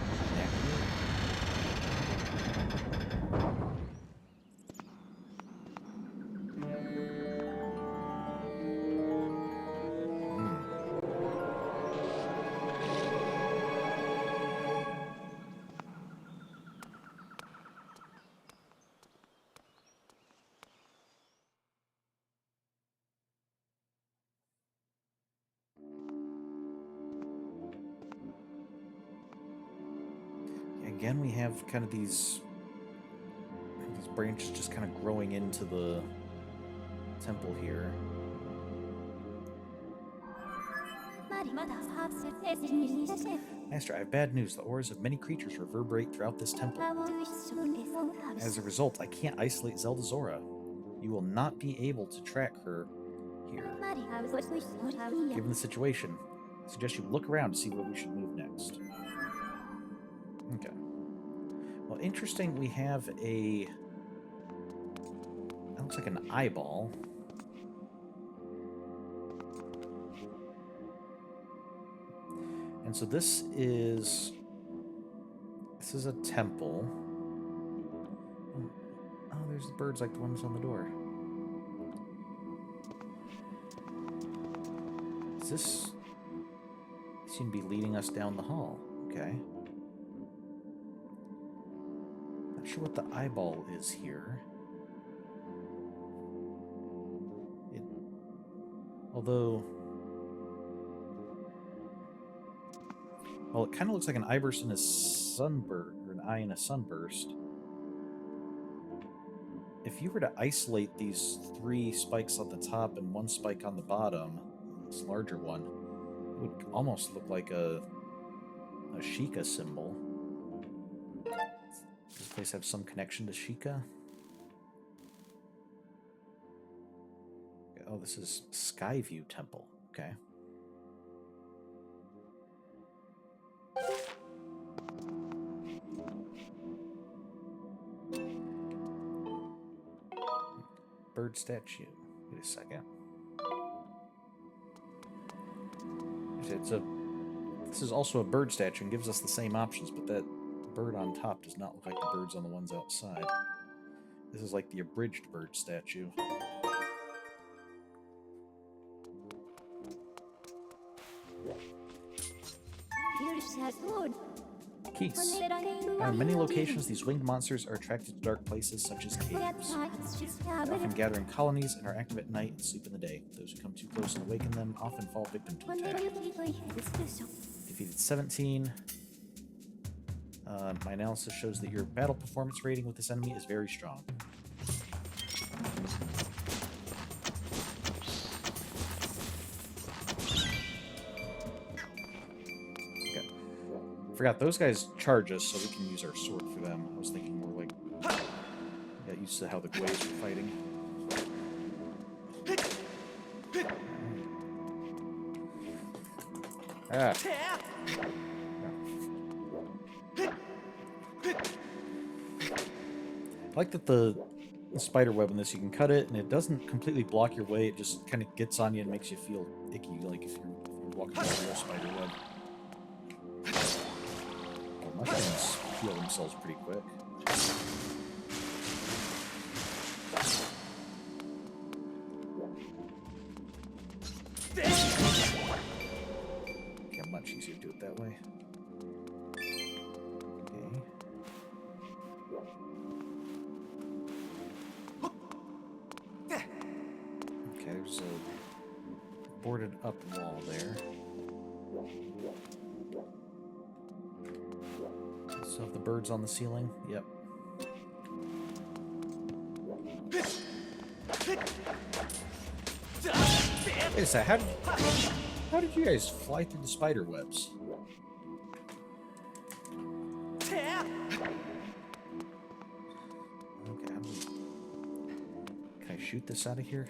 Again, we have kind of these branches just kind of growing into the temple here. Master, I have bad news. The auras of many creatures reverberate throughout this temple. As a result, I can't isolate Zelda's aura. You will not be able to track her here. Given the situation, I suggest you look around to see where we should move next. Okay. Well, interesting, we have a... That looks like an eyeball. And so this is a temple. Oh, there's the birds like the ones on the door. Is this... They seem to be leading us down the hall. Okay. Not sure what the eyeball is here. Although... Well, it kind of looks like an eyeburst in a sunburst, or an eye in a sunburst. If you were to isolate these 3 spikes at the top and 1 spike on the bottom, this larger one, it would almost look like a Sheikah symbol. Does this place have some connection to Sheikah? Oh, this is Skyview Temple. Okay. Bird statue. Wait a second. This is also a bird statue and gives us the same options, but that bird on top does not look like the birds on the ones outside. This is like the abridged bird statue. Keys. In many locations, these winged monsters are attracted to dark places such as caves. They often gather in colonies and are active at night and sleep in the day. Those who come too close and awaken them often fall victim to attack. Defeated 17. My analysis shows that your battle performance rating with this enemy is very strong. Forgot those guys charge us, so we can use our sword for them. I was thinking more like got used to how the Gways were fighting. Ah. I like that the spider web in this, you can cut it and it doesn't completely block your way. It just kind of gets on you and makes you feel icky, like if you're walking on a real spider web. Mushrooms heal themselves pretty quick. Okay, much easier to do it that way. Okay. Okay, there's a boarded up wall there. So the birds on the ceiling, yep. Wait a sec, how did you guys fly through the spider webs? Okay, can I shoot this out of here?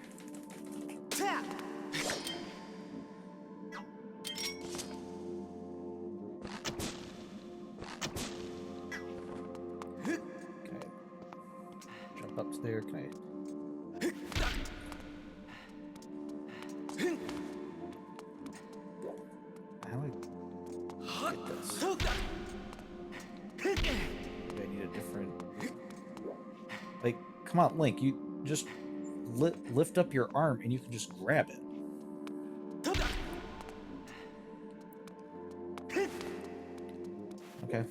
There, can I... How do I get this? Maybe I need a different... Like, come on, Link, you just lift up your arm and you can just grab it. Okay.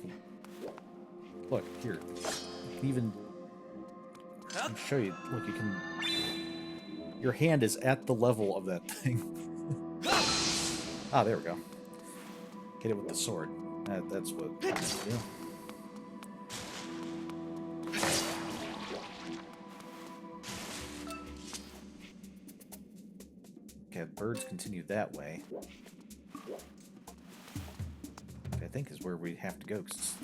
Look, here. You can even... I'll show you. Look, you can... Your hand is at the level of that thing. Ah, there we go. Get it with the sword. That's what I need to do. Okay, birds continue that way. Which I think is where we have to go, because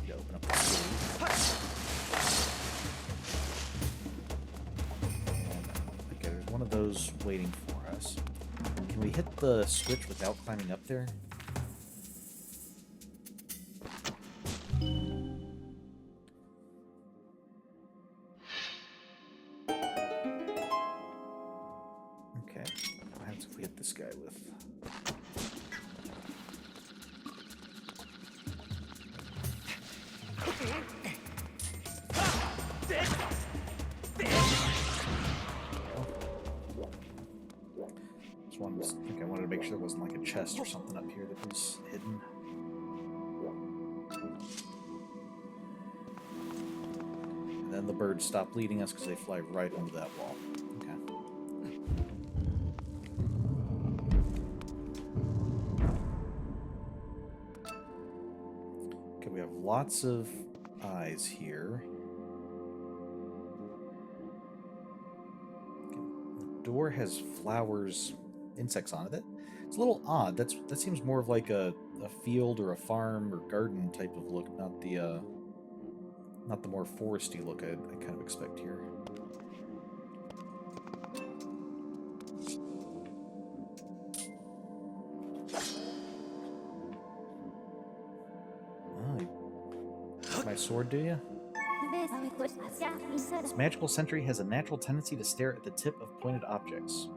you open up the sleeve. Okay, there's one of those waiting for us. Can we hit the switch without climbing up there? Okay, what happens if we hit this guy with... chest or something up here that was hidden. And then the birds stop leading us because they fly right into that wall. Okay. Okay, we have lots of eyes here. Okay. The door has flowers, insects on it. It's a little odd. That seems more of like a field or a farm or garden type of look, not the more foresty look I kind of expect here. Oh, you like my sword, do you? This magical sentry has a natural tendency to stare at the tip of pointed objects.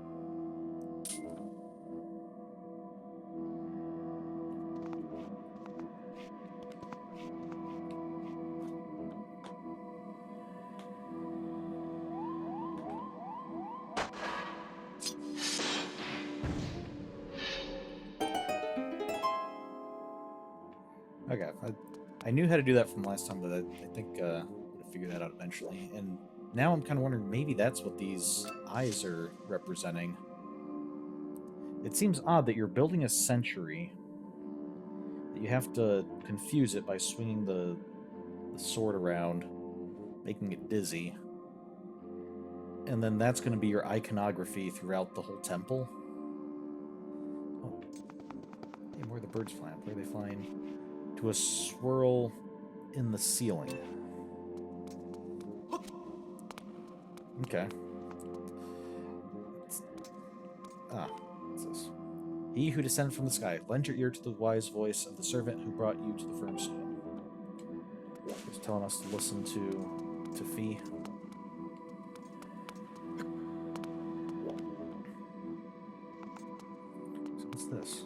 Okay, I knew how to do that from last time, but I think I would have figured that out eventually. And now I'm kind of wondering, maybe that's what these eyes are representing. It seems odd that you're building a sentry, that you have to confuse it by swinging the sword around, making it dizzy. And then that's going to be your iconography throughout the whole temple. Oh. Hey, where are the birds flying? Where are they flying? To a swirl in the ceiling. Okay. What's this? He who descended from the sky, lend your ear to the wise voice of the servant who brought you to the firm soil. He's telling us to listen to Fee. So what's this?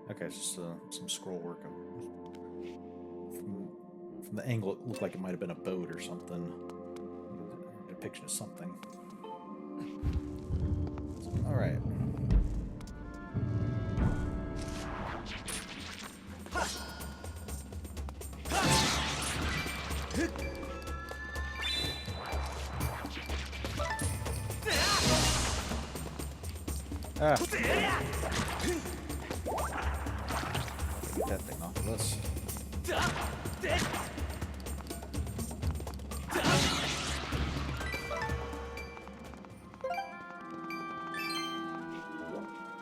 Okay, it's just some scroll work. From the angle, it looked like it might have been a boat or something. A depiction of something. All right. Ah. Get that thing off of us.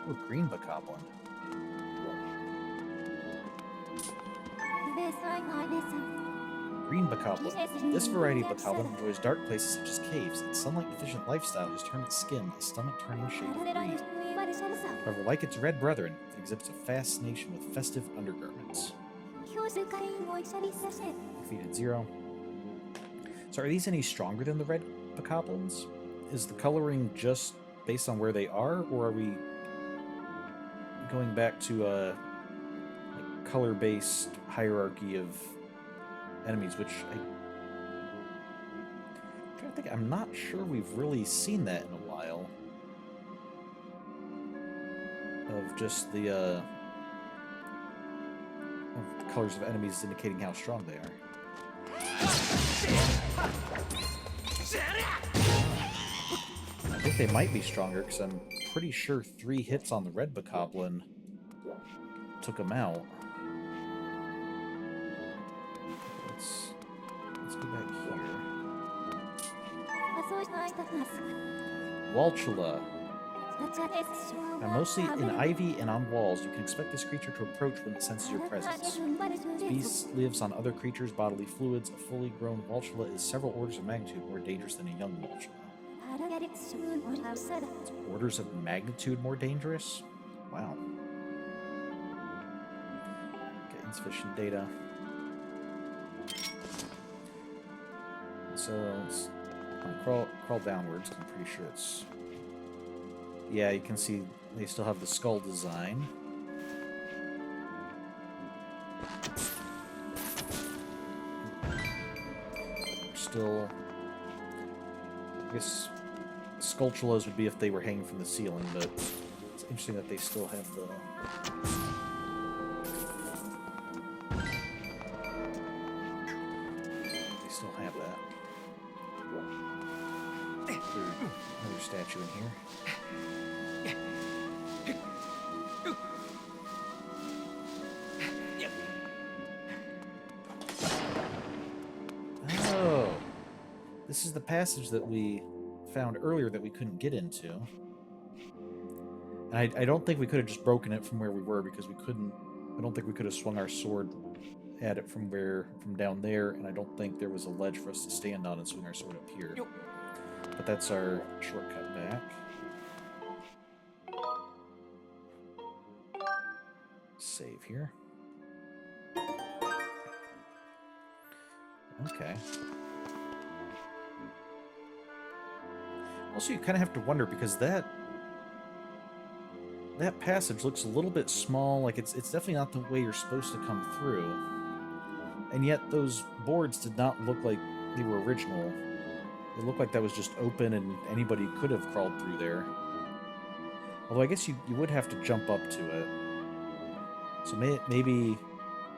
Ooh, green bokoblin. Green bokoblin. This variety of bokoblin enjoys dark places such as caves. Its sunlight-efficient lifestyle has turned its skin a stomach-turning shade of green. However, like its red brethren, it exhibits a fascination with festive undergarments. Defeated 0. So are these any stronger than the red bokoblins? Is the coloring just based on where they are, or are we going back to a like color-based hierarchy of enemies, which I'm not sure we've really seen that in a while. Of just the colors of enemies indicating how strong they are. I think they might be stronger because I'm pretty sure 3 hits on the red bokoblin took him out. Let's go back here. Walchula. Now, mostly in ivy and on walls, you can expect this creature to approach when it senses your presence. This beast lives on other creatures' bodily fluids. A fully grown Walchula is several orders of magnitude more dangerous than a young Walchula. It's orders of magnitude more dangerous? Wow. Okay, insufficient data. So, let's crawl downwards. I'm pretty sure it's... Yeah, you can see they still have the skull design. Still, I guess, Sculptulas would be if they were hanging from the ceiling, but it's interesting that they still have the... They still have that. Another statue in here. Oh! This is the passage that we found earlier that we couldn't get into. And I don't think we could have just broken it from where we were, because we couldn't... I don't think we could have swung our sword at it from down there, and I don't think there was a ledge for us to stand on and swing our sword up here. But that's our shortcut back. Save here. Okay. Also, you kind of have to wonder, because that passage looks a little bit small, like it's definitely not the way you're supposed to come through. And yet those boards did not look like they were original. It looked like that was just open and anybody could have crawled through there. Although I guess you would have to jump up to it. So maybe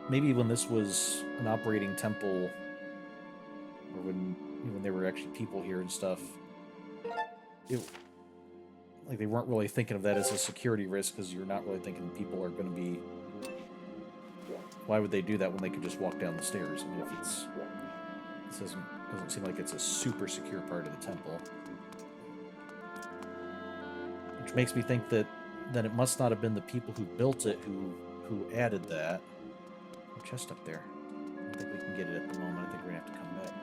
when this was an operating temple, or when there were actually people here and stuff, like they weren't really thinking of that as a security risk, because you're not really thinking people are going to be... Why would they do that when they could just walk down the stairs? I mean, if it's... This doesn't seem like it's a super secure part of the temple. Which makes me think that it must not have been the people who built it who added that. Chest up there. I don't think we can get it at the moment. I think we're going to have to come back.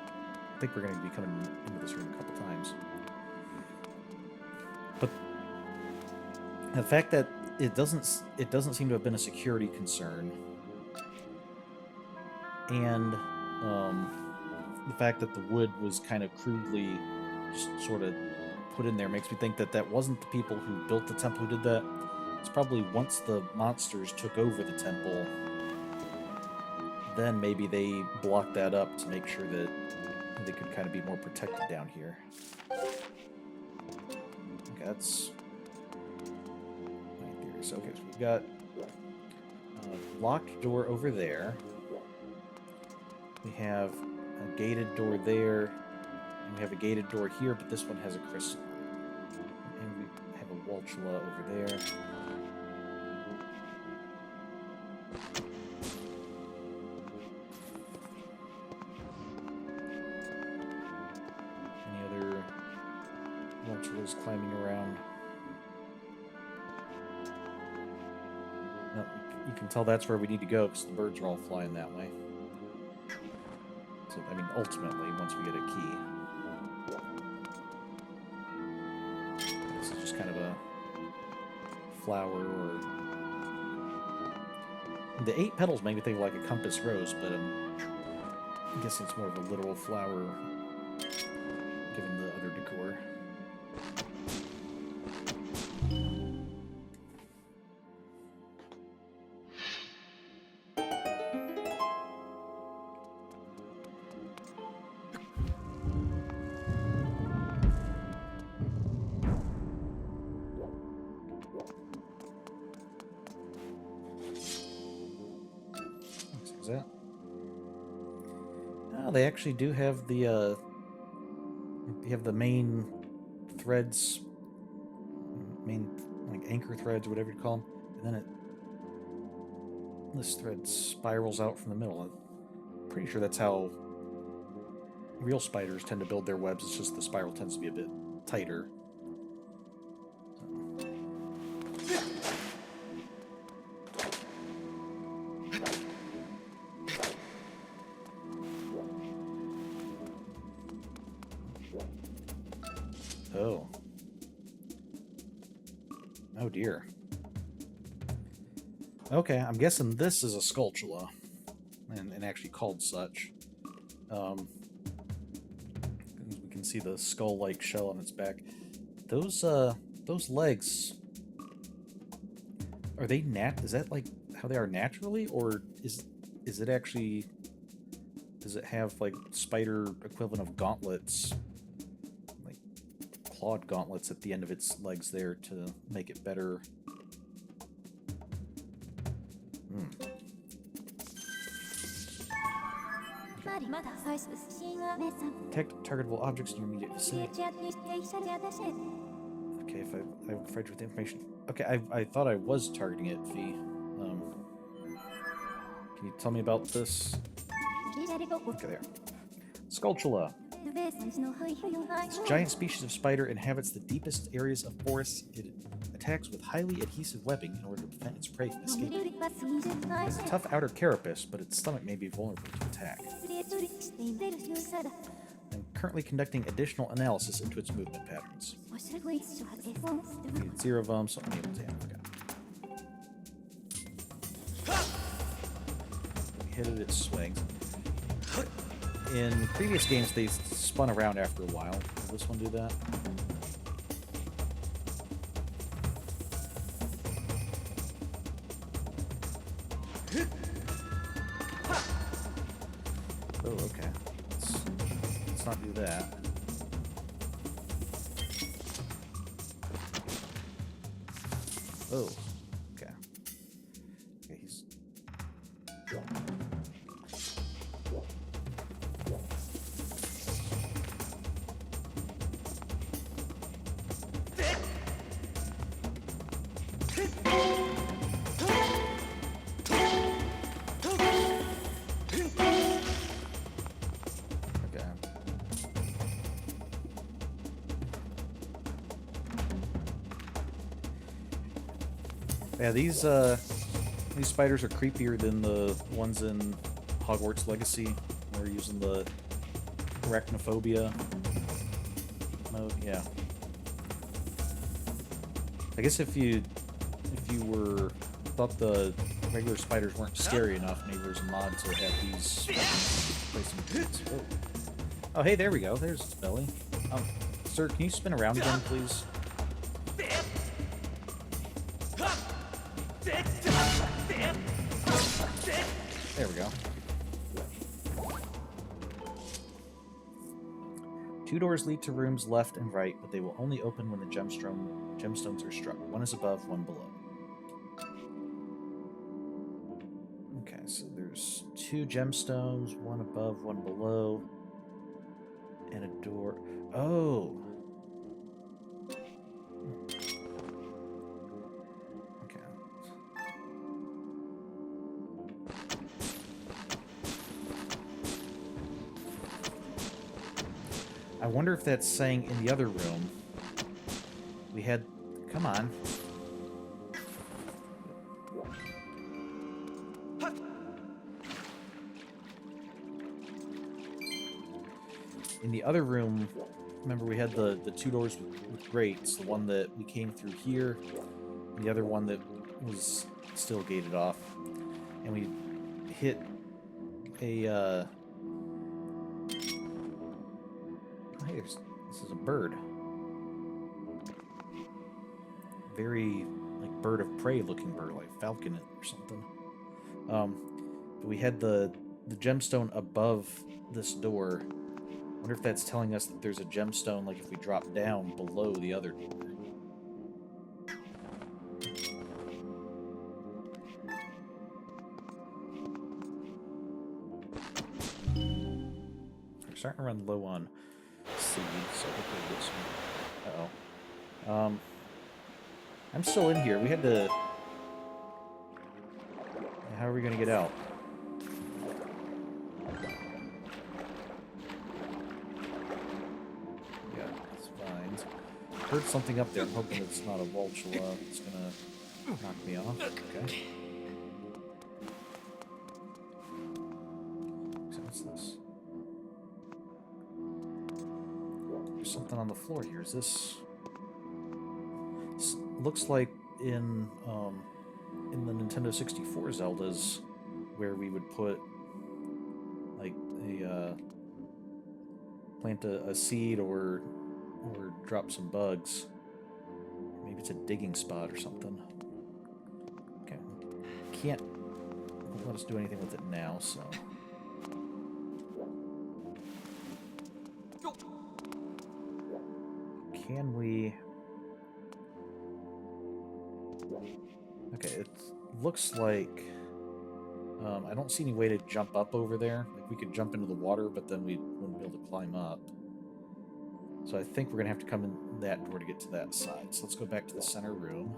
I think we're going to be coming into this room a couple times. But the fact that it doesn't seem to have been a security concern, and the fact that the wood was kind of crudely just sort of put in there makes me think that that wasn't the people who built the temple who did that. It's probably once the monsters took over the temple, then maybe they blocked that up to make sure that they could kind of be more protected down here. Okay, that's... Okay, so we've got a locked door over there. We have a gated door there, and we have a gated door here, but this one has a crystal. And we have a Walchula over there. Any other Walchulas climbing around? No, you can tell that's where we need to go, because the birds are all flying that way. So, I mean, ultimately, once we get a key. This is just kind of a flower, or... The 8 petals make me think of like a compass rose, but I'm guessing it's more of a literal flower, given the other decor. Is that? Oh, they actually do have the main threads, main like anchor threads or whatever you call them, and then this thread spirals out from the middle. I'm pretty sure that's how real spiders tend to build their webs. It's just the spiral tends to be a bit tighter. Oh. Oh dear. Okay, I'm guessing this is a Sculptula, and actually called such. We can see the skull-like shell on its back. Those legs, are they is that like how they are naturally, or is it actually, does it have like spider equivalent of gauntlets, like clawed gauntlets at the end of its legs there to make it better. Detect targetable objects in your immediate vicinity. Okay, if I'm afraid with the information. Okay, I thought I was targeting it, V. Can you tell me about this? Okay, there. Skulltula. This giant species of spider inhabits the deepest areas of forests. It attacks with highly adhesive webbing in order to prevent its prey from escaping. It has a tough outer carapace, but its stomach may be vulnerable to attack. I'm currently conducting additional analysis into its movement patterns. Needed 0 of them, so I'm able to We hit it, it swings. In previous games, they spun around after a while. Will this one do that? Oh, okay. Let's not do that. Oh, okay. Okay, he's... Yeah, these spiders are creepier than the ones in Hogwarts Legacy. We're using the arachnophobia mode. Yeah. I guess if you thought the regular spiders weren't scary enough, maybe there's a mod to have these play some games. Oh, hey, there we go. There's its belly. Sir, can you spin around again, please? There we go. 2 doors lead to rooms left and right, but they will only open when the gemstones are struck. One is above, one below. Okay, so there's 2 gemstones, one above, one below, and a door. Oh! I wonder if that's saying in the other room we had... Come on. In the other room, remember we had the 2 doors with grates. The one that we came through here, and the other one that was still gated off. And we hit a... Hey, this is a bird. Very, like, bird of prey looking bird, like falcon or something. But we had the gemstone above this door. I wonder if that's telling us that there's a gemstone, like if we drop down below the other door. We're starting to run low on seeds, so hopefully we'll get some... Uh-oh. I'm still in here. We had to... How are we going to get out? Yeah, it's fine. Heard something up there. I'm hoping it's not a vultula. It's going to knock me off. Okay. So what's this? There's something on the floor here. Is this... Looks like in the Nintendo 64 Zeldas, where we would put like a plant a seed or drop some bugs. Maybe it's a digging spot or something. Okay, can't let us do anything with it now, so. can we... Okay, it looks like... I don't see any way to jump up over there. Like, we could jump into the water, but then we wouldn't be able to climb up. So I think we're going to have to come in that door to get to that side. So let's go back to the center room.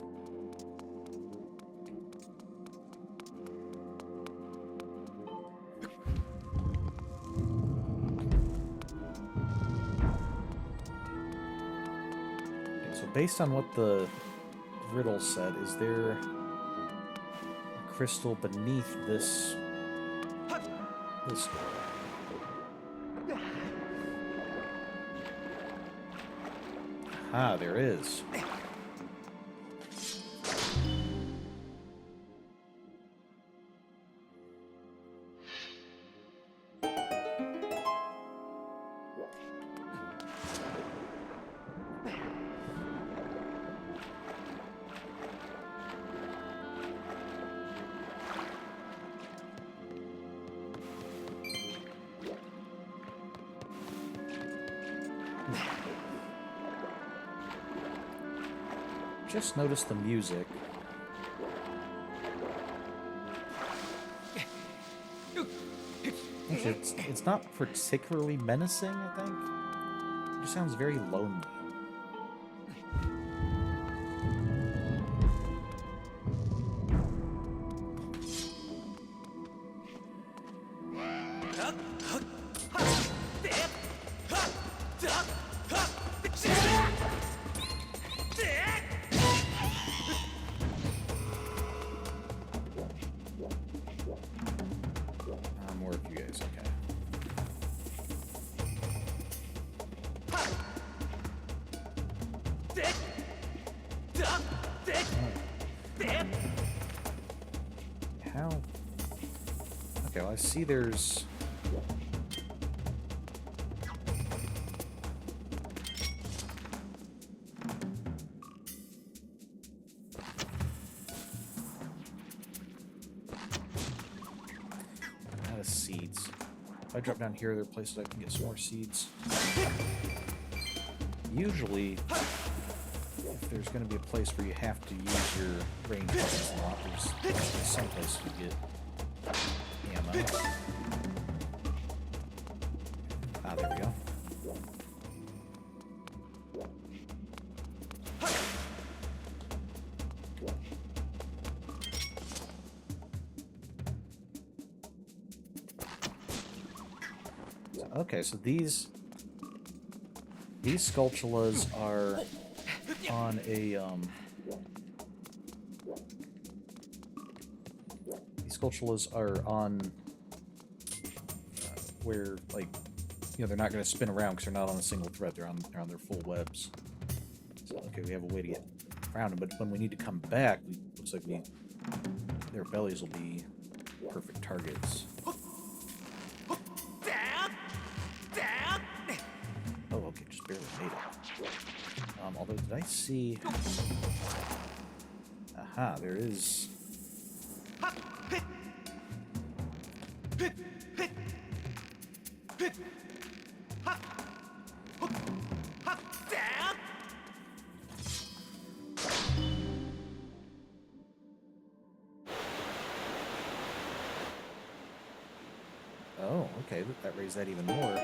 Okay, so based on what the riddle said, is there a crystal beneath this door? Ah, there is. Just noticed the music. Actually, it's not particularly menacing, I think. It just sounds very lonely. More of you guys, okay. How? Okay, well, I see there's... out of seeds. If I drop down here, there are places I can get some more seeds. Usually, if there's going to be a place where you have to use your range weapons a lot, there's some place you get ammo. Ah, there we go. Okay, so these sculptulas are on a where, like, you know, they're not going to spin around because they're not on a single thread. They're on their full webs. So okay, we have a way to get around them, but when we need to come back, looks like their bellies will be perfect targets. Oh, okay, just barely made it. Although, did I see... Aha, there is... Oh, okay, that raised that even more.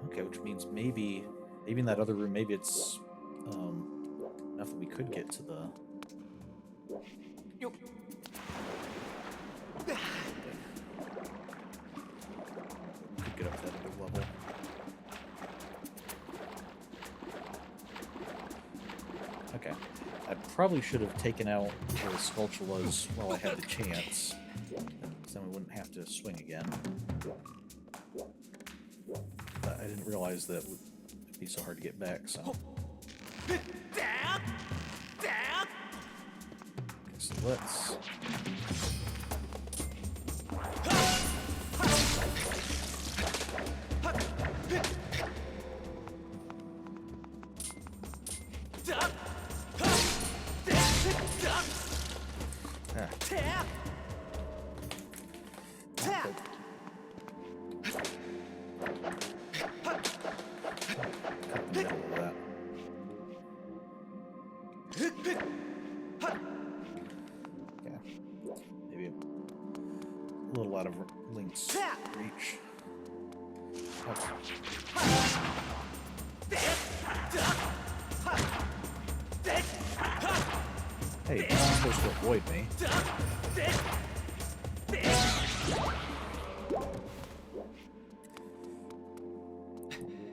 Okay, which means maybe in that other room, maybe it's enough that we could get to the... Could get up to that other level. Okay. I probably should have taken out the sculptulas while I had the chance. Then we wouldn't have to swing again. But I didn't realize that it would be so hard to get back, so... Okay, so let's... little out of Link's reach. Hey, you're not supposed to avoid me.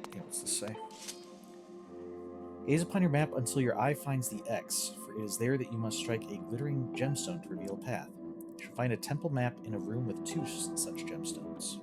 Okay, what's this say? Gaze upon your map until your eye finds the X, for it is there that you must strike a glittering gemstone to reveal a path. You shall find a temple map in a room with 2 such gemstones.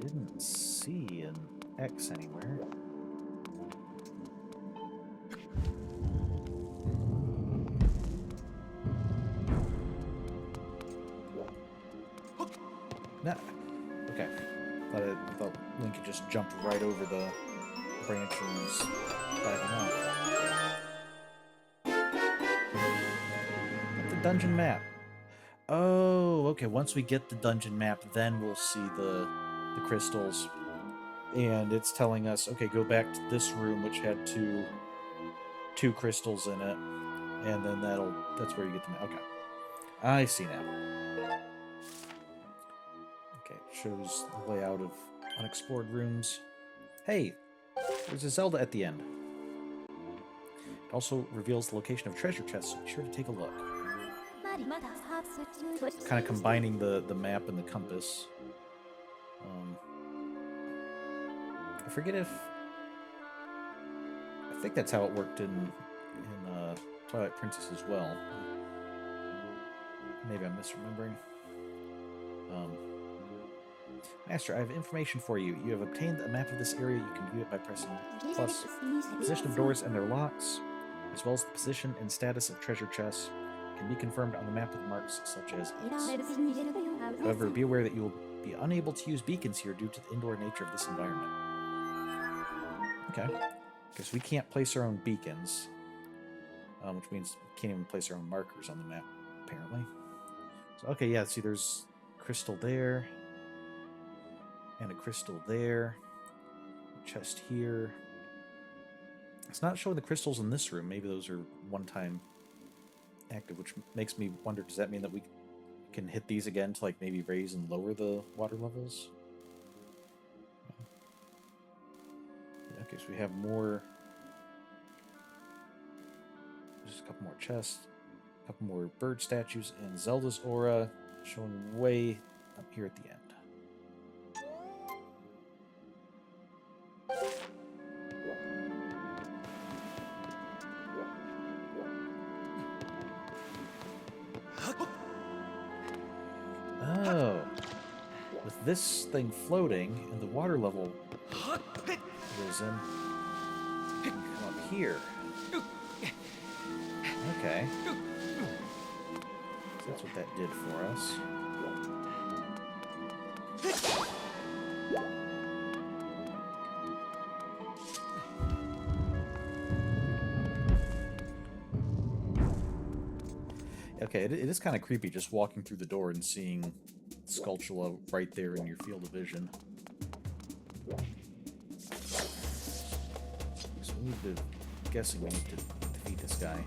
Didn't see an X anywhere. Nah. Okay. I thought Link had just jumped right over the branch and was diving off. The dungeon map. Oh, okay. Once we get the dungeon map, then we'll see the crystals. And it's telling us, okay, go back to this room, which had two crystals in it, and then that's where you get the map. Okay, I see now. Okay, it shows the layout of unexplored rooms. Hey, there's a Zelda at the end. It also reveals the location of treasure chests, so be sure to take a look. Kind of combining the map and the compass. I forget if... I think that's how it worked in Twilight Princess as well. Maybe I'm misremembering. Master, I have information for you. You have obtained a map of this area. You can view it by pressing plus. The position of doors and their locks, as well as the position and status of treasure chests, can be confirmed on the map with marks such as X. However, be aware that you will be unable to use beacons here due to the indoor nature of this environment. Okay. Because we can't place our own beacons, which means we can't even place our own markers on the map, apparently. So, okay, yeah, see, there's a crystal there, and a crystal there, a chest here. It's not showing the crystals in this room. Maybe those are one-time active, which makes me wonder, does that mean that we can hit these again to, like, maybe raise and lower the water levels? Okay, so we have more... Just a couple more chests, a couple more bird statues, and Zelda's aura showing way up here at the end. Oh, with this thing floating and the water level risen, we can come up here. Okay. So that's what that did for us. Okay, it is kind of creepy just walking through the door and seeing Skulltula right there in your field of vision. So we need to... I'm guessing we need to defeat this guy.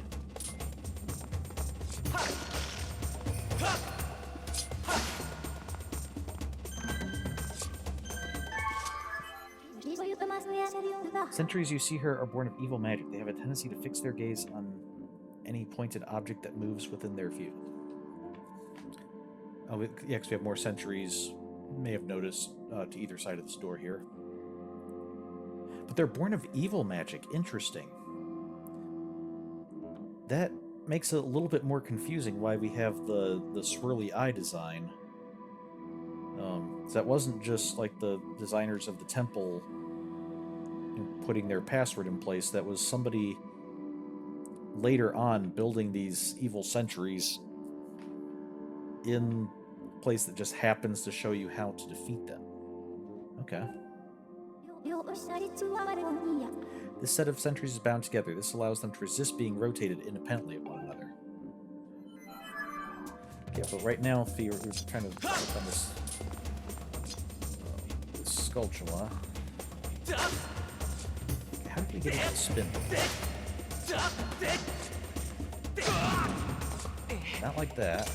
Sentries you see here are born of evil magic. They have a tendency to fix their gaze on any pointed object that moves within their view. Oh, yeah, because we have more sentries, may have noticed, to either side of this door here. But they're born of evil magic. Interesting. That makes it a little bit more confusing why we have the swirly eye design. So that wasn't just like the designers of the temple putting their password in place. That was somebody later on building these evil sentries in a place that just happens to show you how to defeat them. Okay. This set of sentries is bound together. This allows them to resist being rotated independently of one another. Okay, but right now, we're trying to work on this Skulltula. Okay, how did we get it to spin? Not like that.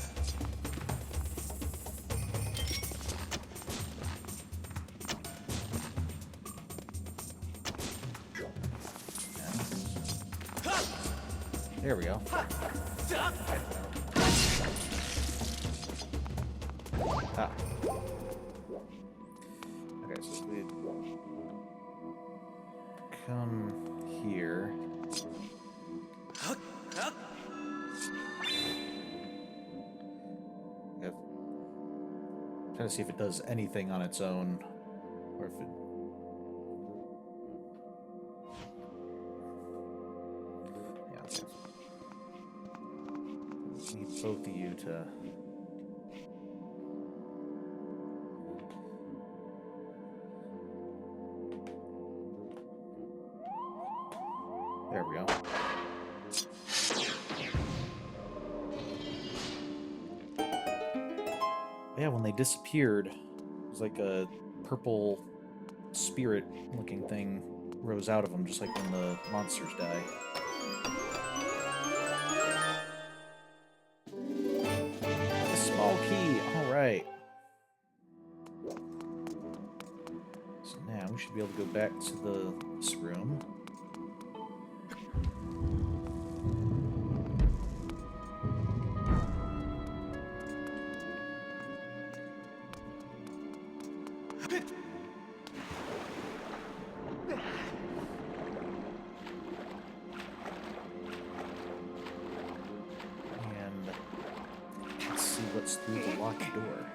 There we go. Ah. Okay, so we come here. Trying to see if it does anything on its own, or if it. Yeah, okay. Need both of you to. There we go. Yeah, when they disappeared, it was like a purple spirit-looking thing rose out of them, just like when the monsters die. A small key! Alright. So now we should be able to go back to this room. What's through the locked door?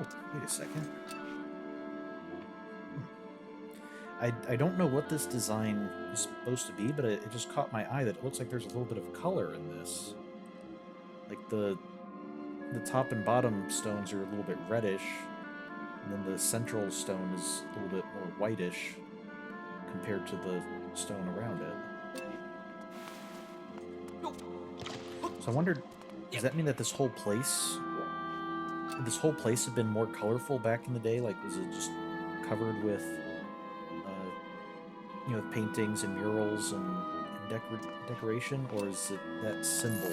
Oh, wait a second. I don't know what this design is supposed to be, but it just caught my eye that it looks like there's a little bit of color in this. Like the top and bottom stones are a little bit reddish, and then the central stone is a little bit more whitish compared to the stone around it. So I wondered, does that mean that this whole place had been more colorful back in the day? Like, was it just covered with, paintings and murals and decoration, or is it that symbol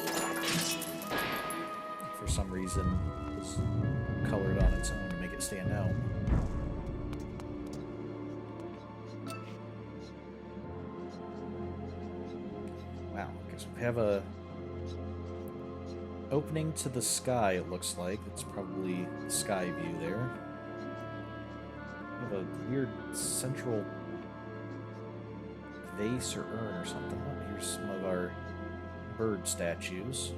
for some reason was colored on its own to make it stand out? Wow. Okay, so we have a opening to the sky, it looks like. It's probably the sky view there. We have a weird central vase or urn or something. Oh, here's some of our bird statues.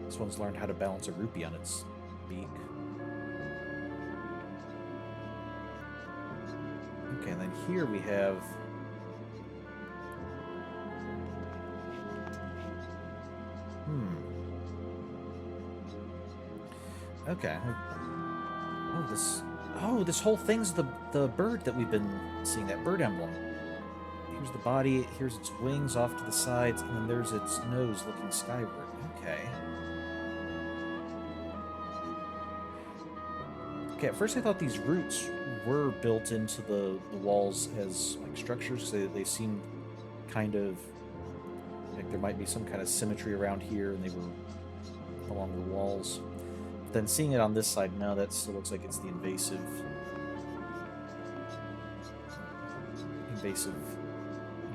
This one's learned how to balance a rupee on its beak. Okay, and then here we have... Okay. Oh, this whole thing's the bird that we've been seeing, that bird emblem. Here's the body, here's its wings off to the sides, and then there's its nose looking skyward. Okay. Okay, at first I thought these roots were built into the walls as like structures. They seemed kind of like there might be some kind of symmetry around here, and they were along the walls. But then seeing it on this side now, that still looks like it's the invasive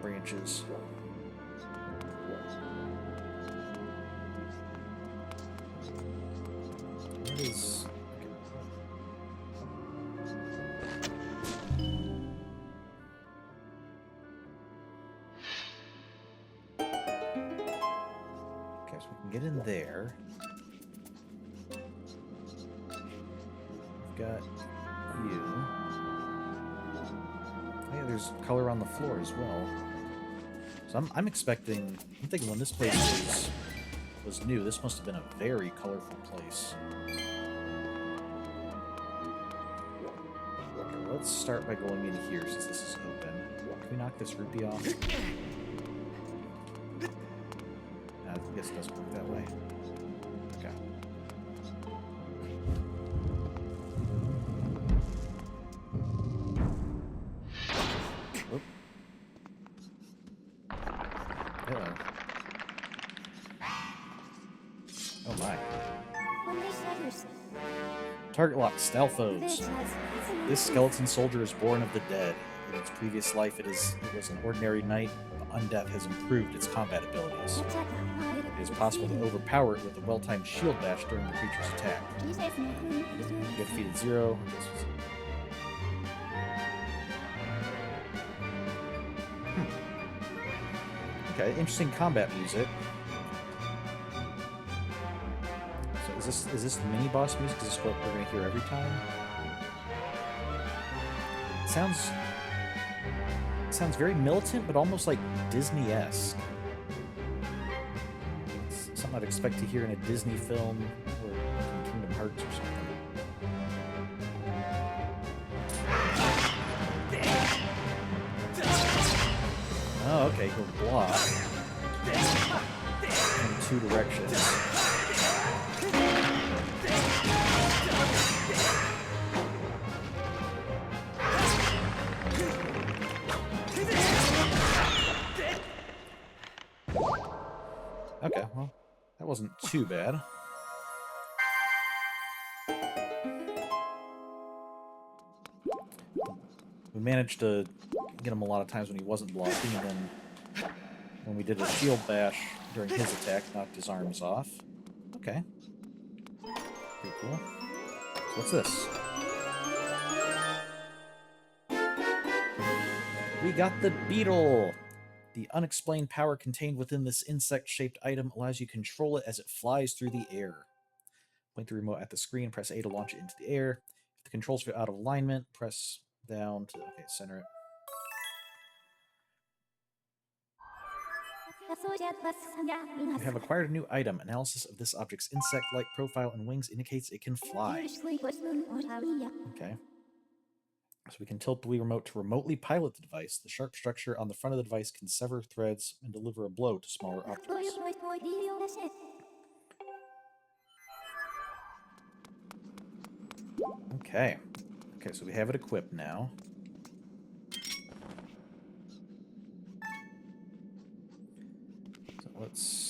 branches. What is... Okay, so we can get in there. We've got you. Oh yeah, there's color on the floor as well. So I'm thinking when this place was new, this must have been a very colorful place. Okay, let's start by going in here since this is open. Can we knock this rupee off? I guess it doesn't work that way. Okay. Oop. Hello. Oh my. Target lock, Stealthos. This skeleton soldier is born of the dead. In its previous life, it was an ordinary knight, but Undeath has improved its combat abilities. It is possible to overpower it with a well-timed shield bash during the creature's attack. You have defeated 0. Okay, interesting combat music. So is this the mini boss music? Is this what we're gonna hear every time? It sounds very militant, but almost like Disney-esque. It's something I'd expect to hear in a Disney film or in Kingdom Hearts or something. Oh, okay, he'll block in 2 directions. Okay, well, that wasn't too bad. We managed to get him a lot of times when he wasn't blocking, and then when we did a shield bash during his attack, knocked his arms off. Okay. Pretty cool. So what's this? We got the beetle! The unexplained power contained within this insect-shaped item allows you to control it as it flies through the air. Point the remote at the screen, press A to launch it into the air. If the controls are out of alignment, press down to center it. You have acquired a new item. Analysis of this object's insect-like profile and wings indicates it can fly. Okay. So we can tilt the Wii remote to remotely pilot the device. The sharp structure on the front of the device can sever threads and deliver a blow to smaller objects. Okay. Okay, so we have it equipped now. So let's...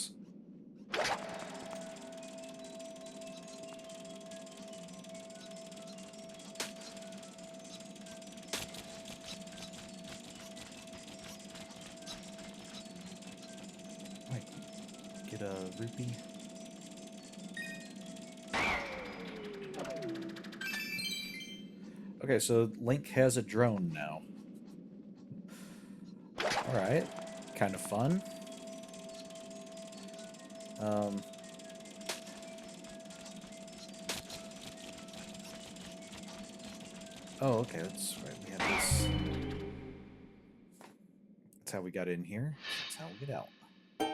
get a rupee. Okay, so Link has a drone now. Alright. Kind of fun. Oh, okay, that's right. We have this. That's how we got in here. That's how we get out. Is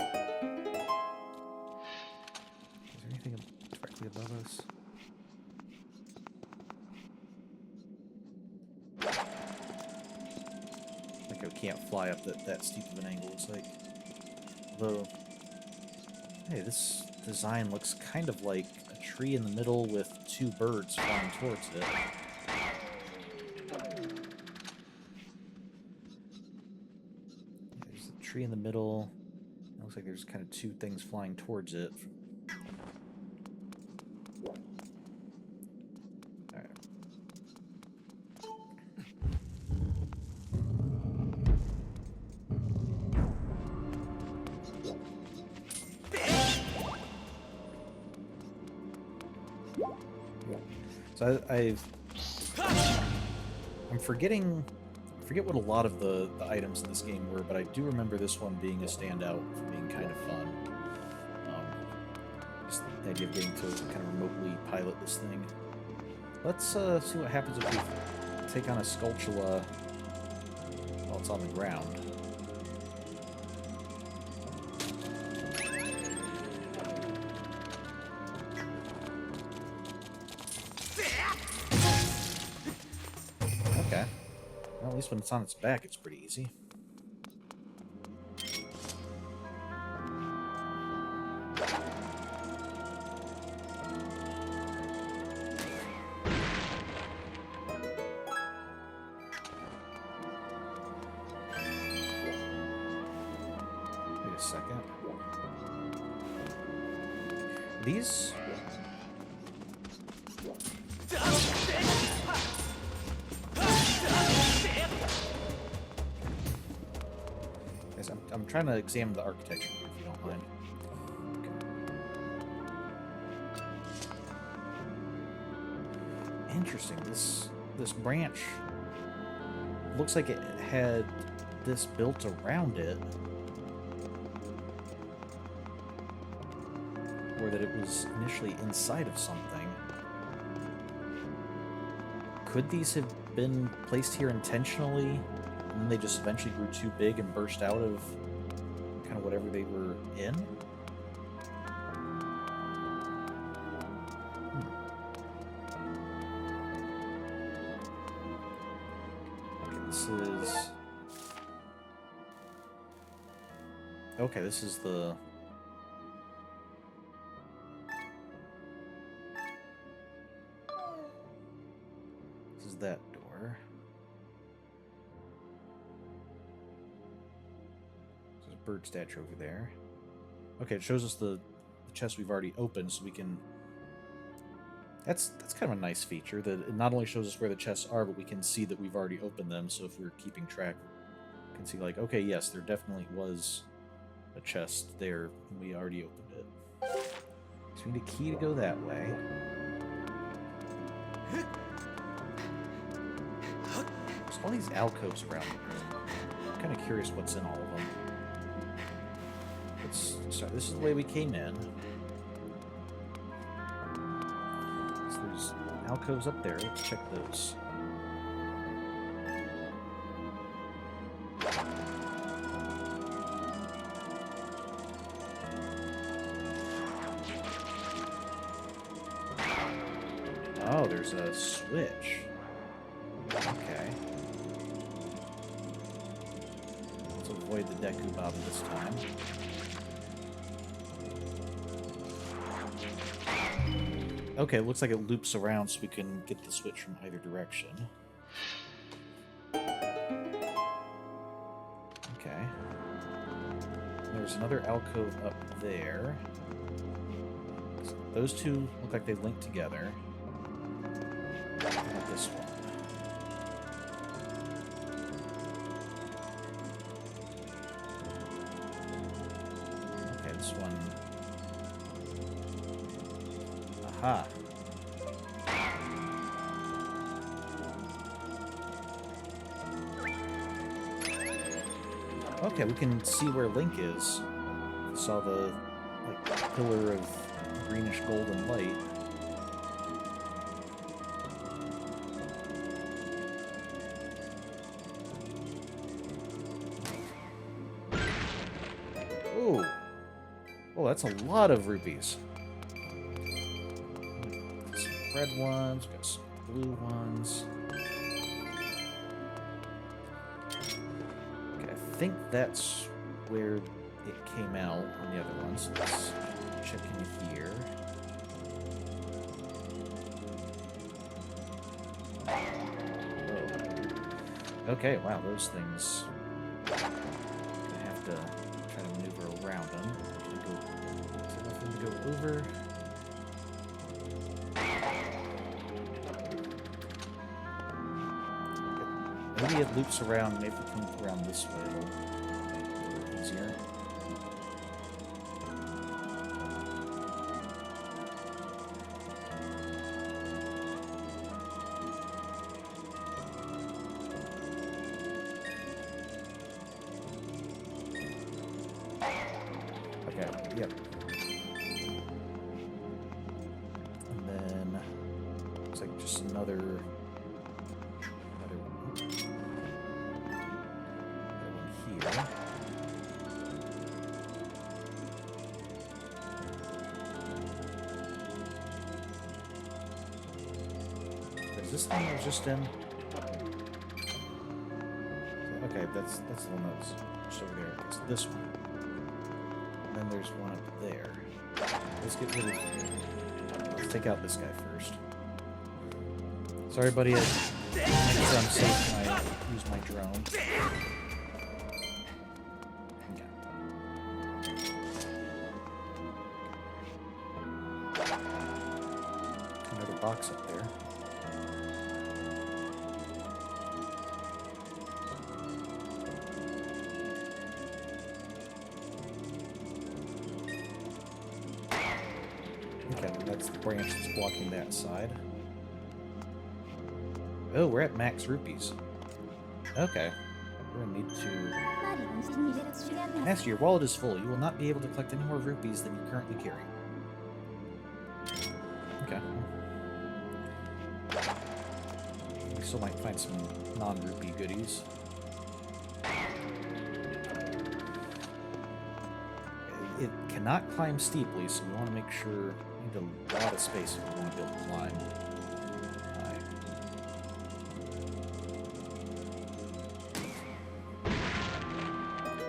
there anything directly above us? Like I can't fly up that steep of an angle, it's like. Although, hey, this design looks kind of like a tree in the middle with 2 birds flying towards it. There's a tree in the middle. It looks like there's kind of 2 things flying towards it. Alright. So I'm forgetting. I forget what a lot of the items in this game were, but I do remember this one being a standout for being kind of fun. Just the idea of getting to kind of remotely pilot this thing. Let's see what happens if we take on a Skulltula while it's on the ground. Okay. Well, at least when it's on its back, it's pretty easy. Wait a second. These... Guys, I'm trying to examine the architecture here, if you don't mind. Okay. Interesting. This branch looks like it had this built around it, or that it was initially inside of something. Could these have been placed here intentionally, and then they just eventually grew too big and burst out of kind of whatever they were in? Okay, this is... Okay, this is the... This is that door. There's a bird statue over there. Okay, it shows us the chest we've already opened, so we can... That's kind of a nice feature, that it not only shows us where the chests are, but we can see that we've already opened them, so if we're keeping track, we can see, like, okay, yes, there definitely was a chest there, and we already opened it. So we need a key to go that way. There's all these alcoves around the room. I'm kind of curious what's in all of them. Let's start. This is the way we came in. So there's alcoves up there. Let's check those. Oh, there's a switch. Okay. Let's avoid the Deku Bob this time. Okay, it looks like it loops around so we can get the switch from either direction. Okay. There's another alcove up there. So those two look like they link together. Not this one. Okay, this one. Aha. Okay, we can see where Link is. We saw the pillar of greenish golden light. Ooh. Oh, that's a lot of rupees. Some red ones, got some blue ones. Okay, I think that's where it came out on the other ones. Let's check in here. Oh. Okay, wow, those things. I have to try to maneuver around them. Is there nothing to go over? Maybe it loops around. Maybe if we come around this way, it'll make it a little easier. Okay, yep. And then looks like just another one here. Is this thing I was just in? Okay, that's the one that's just over there. It's this one. And then there's one up there. Let's get rid of... Let's take out this guy first. Sorry, buddy. Next time I'm safe, I use my drone. Okay. Another box up there. Okay, that's the branch that's blocking that side. Oh, we're at max rupees. Okay. We're gonna need to... Master, your wallet is full. You will not be able to collect any more rupees than you currently carry. Okay. We still might find some non-rupee goodies. It cannot climb steeply, so we want to make sure we need a lot of space if we want to be able to climb.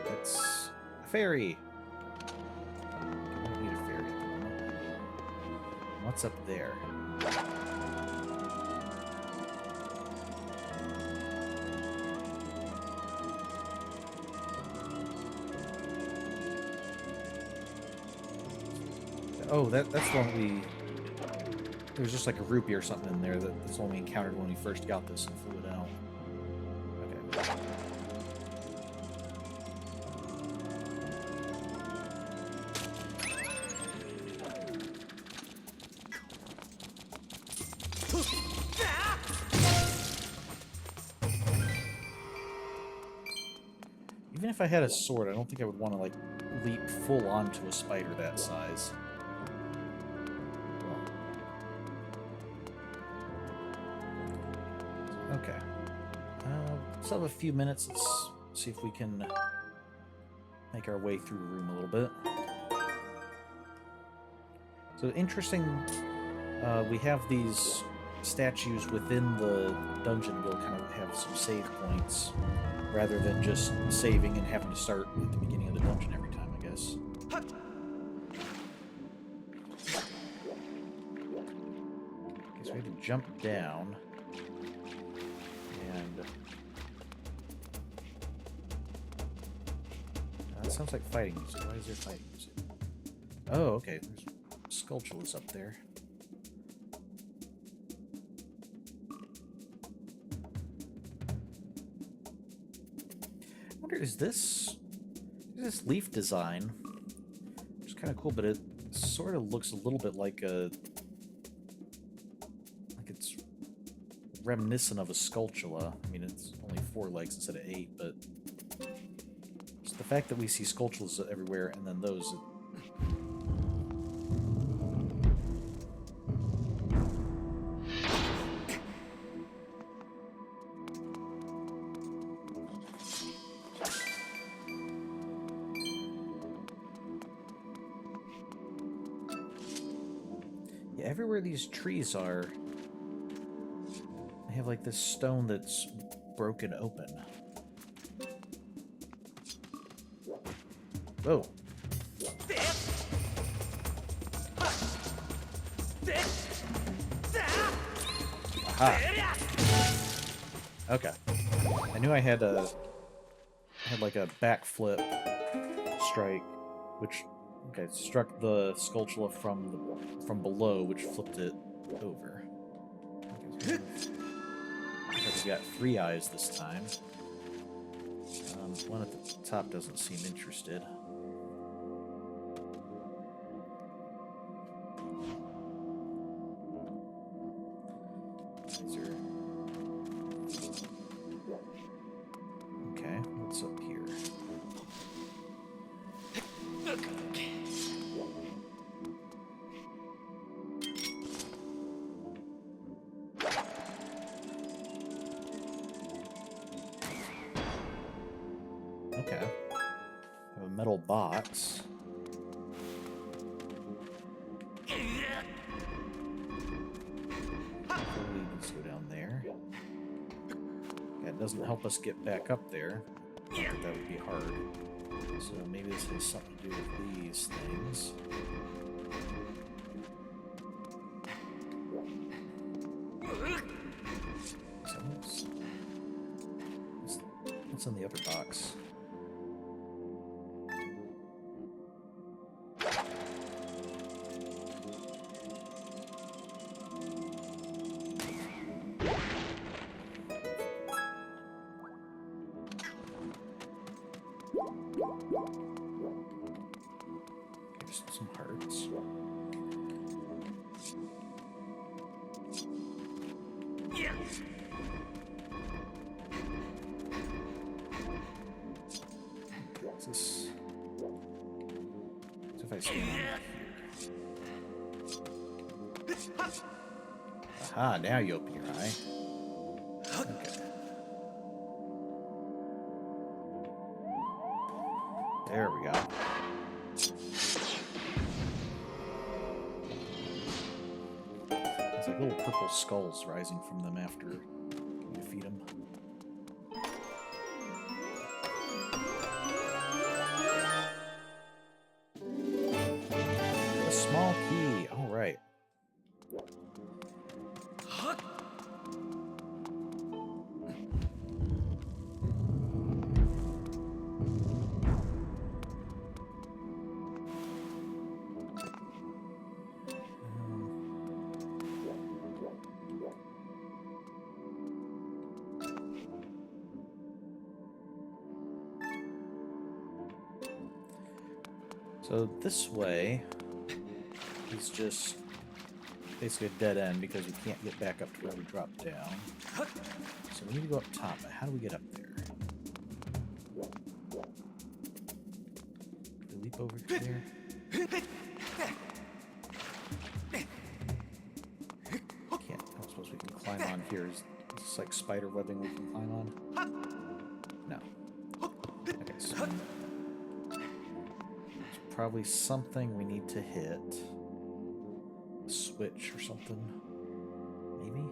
That's a ferry. I don't need a ferry at the moment. What's up there? Oh, that's the one we... There was just like a rupee or something in there. That's the one we encountered when we first got this and flew it out. Okay. Even if I had a sword, I don't think I would want to, like, leap full onto a spider that size. Okay. Still have a few minutes. Let's see if we can make our way through the room a little bit. So interesting, we have these statues within the dungeon. We'll kind of have some save points, rather than just saving and having to start at the beginning of the dungeon every time, I guess. Okay, so we have to jump down. And... that sounds like fighting music. Why is there fighting music? Oh, okay. There's sculptures up there. I wonder, is this leaf design, which is kind of cool, but it sort of looks a little bit like it's reminiscent of a sculptula. I mean, it's only 4 legs instead of 8, but just the fact that we see sculptulas everywhere, and then those. Yeah, everywhere these trees are, they have like this stone that's broken open. Whoa. Aha. Okay. I knew I had like a backflip strike, which struck the sculptula from below, which flipped it over. Okay, we got 3 eyes this time. One at the top doesn't seem interested. These are... Okay, what's up here? Okay. I have a metal box. Let's go down there. Yeah, it doesn't help us get back up there. I think that would be hard. So maybe this has something to do with these things. So what's in the other box? Some hearts. Is this? What if I stand on here? Aha! Now you open your eye. Okay. There we go. It's like little purple skulls rising from them after you feed them. A small key. All right. So this way is just basically a dead end because we can't get back up to where we dropped down. So we need to go up top, but how do we get up there? Do we leap over here? Can't. I don't suppose we can climb on here. Is this like spider webbing we can climb on? No. Okay, so probably something we need to hit. A switch or something. Maybe?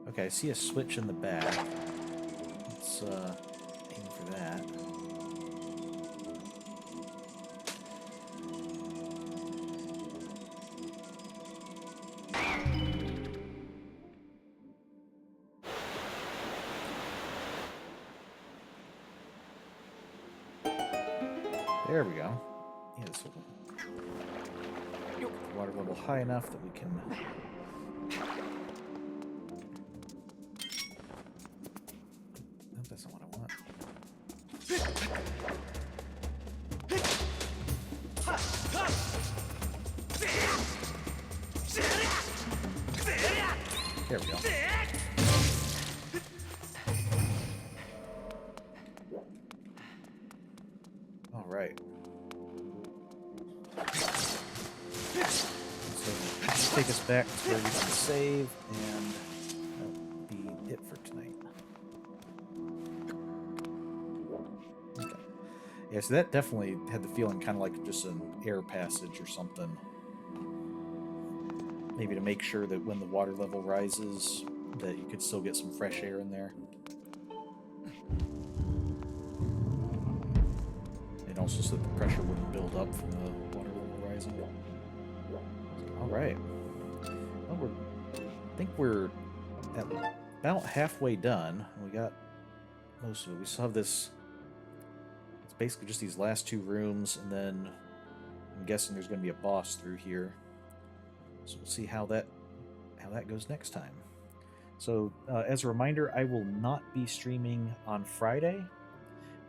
Okay, I see a switch in the back. Let's aim for that. There we go. Yeah, this will get the water level high enough that we can. No, that's not what I want. There we go. All right. So let's take us back to where we can save, and that'll be it for tonight. Okay. Yeah, so that definitely had the feeling kind of like just an air passage or something. Maybe to make sure that when the water level rises, that you could still get some fresh air in there. And also so that the pressure wouldn't build up from the water level rising. Alright. Well, I think we're at about halfway done. We got most of it. We still have this. It's basically just these last two rooms, and then I'm guessing there's going to be a boss through here. So we'll see how that goes next time. So as a reminder, I will not be streaming on Friday,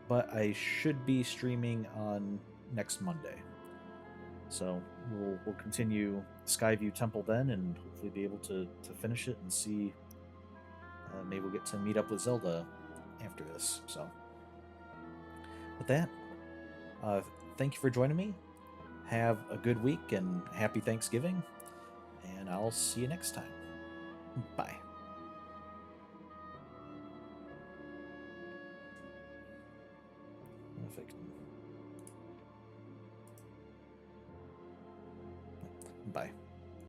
but I should be streaming on next Monday. So we'll continue Skyview Temple then, and hopefully be able to finish it and see. Maybe we'll get to meet up with Zelda after this. So with that, thank you for joining me. Have a good week and happy Thanksgiving. And I'll see you next time. Bye. If I can... Bye.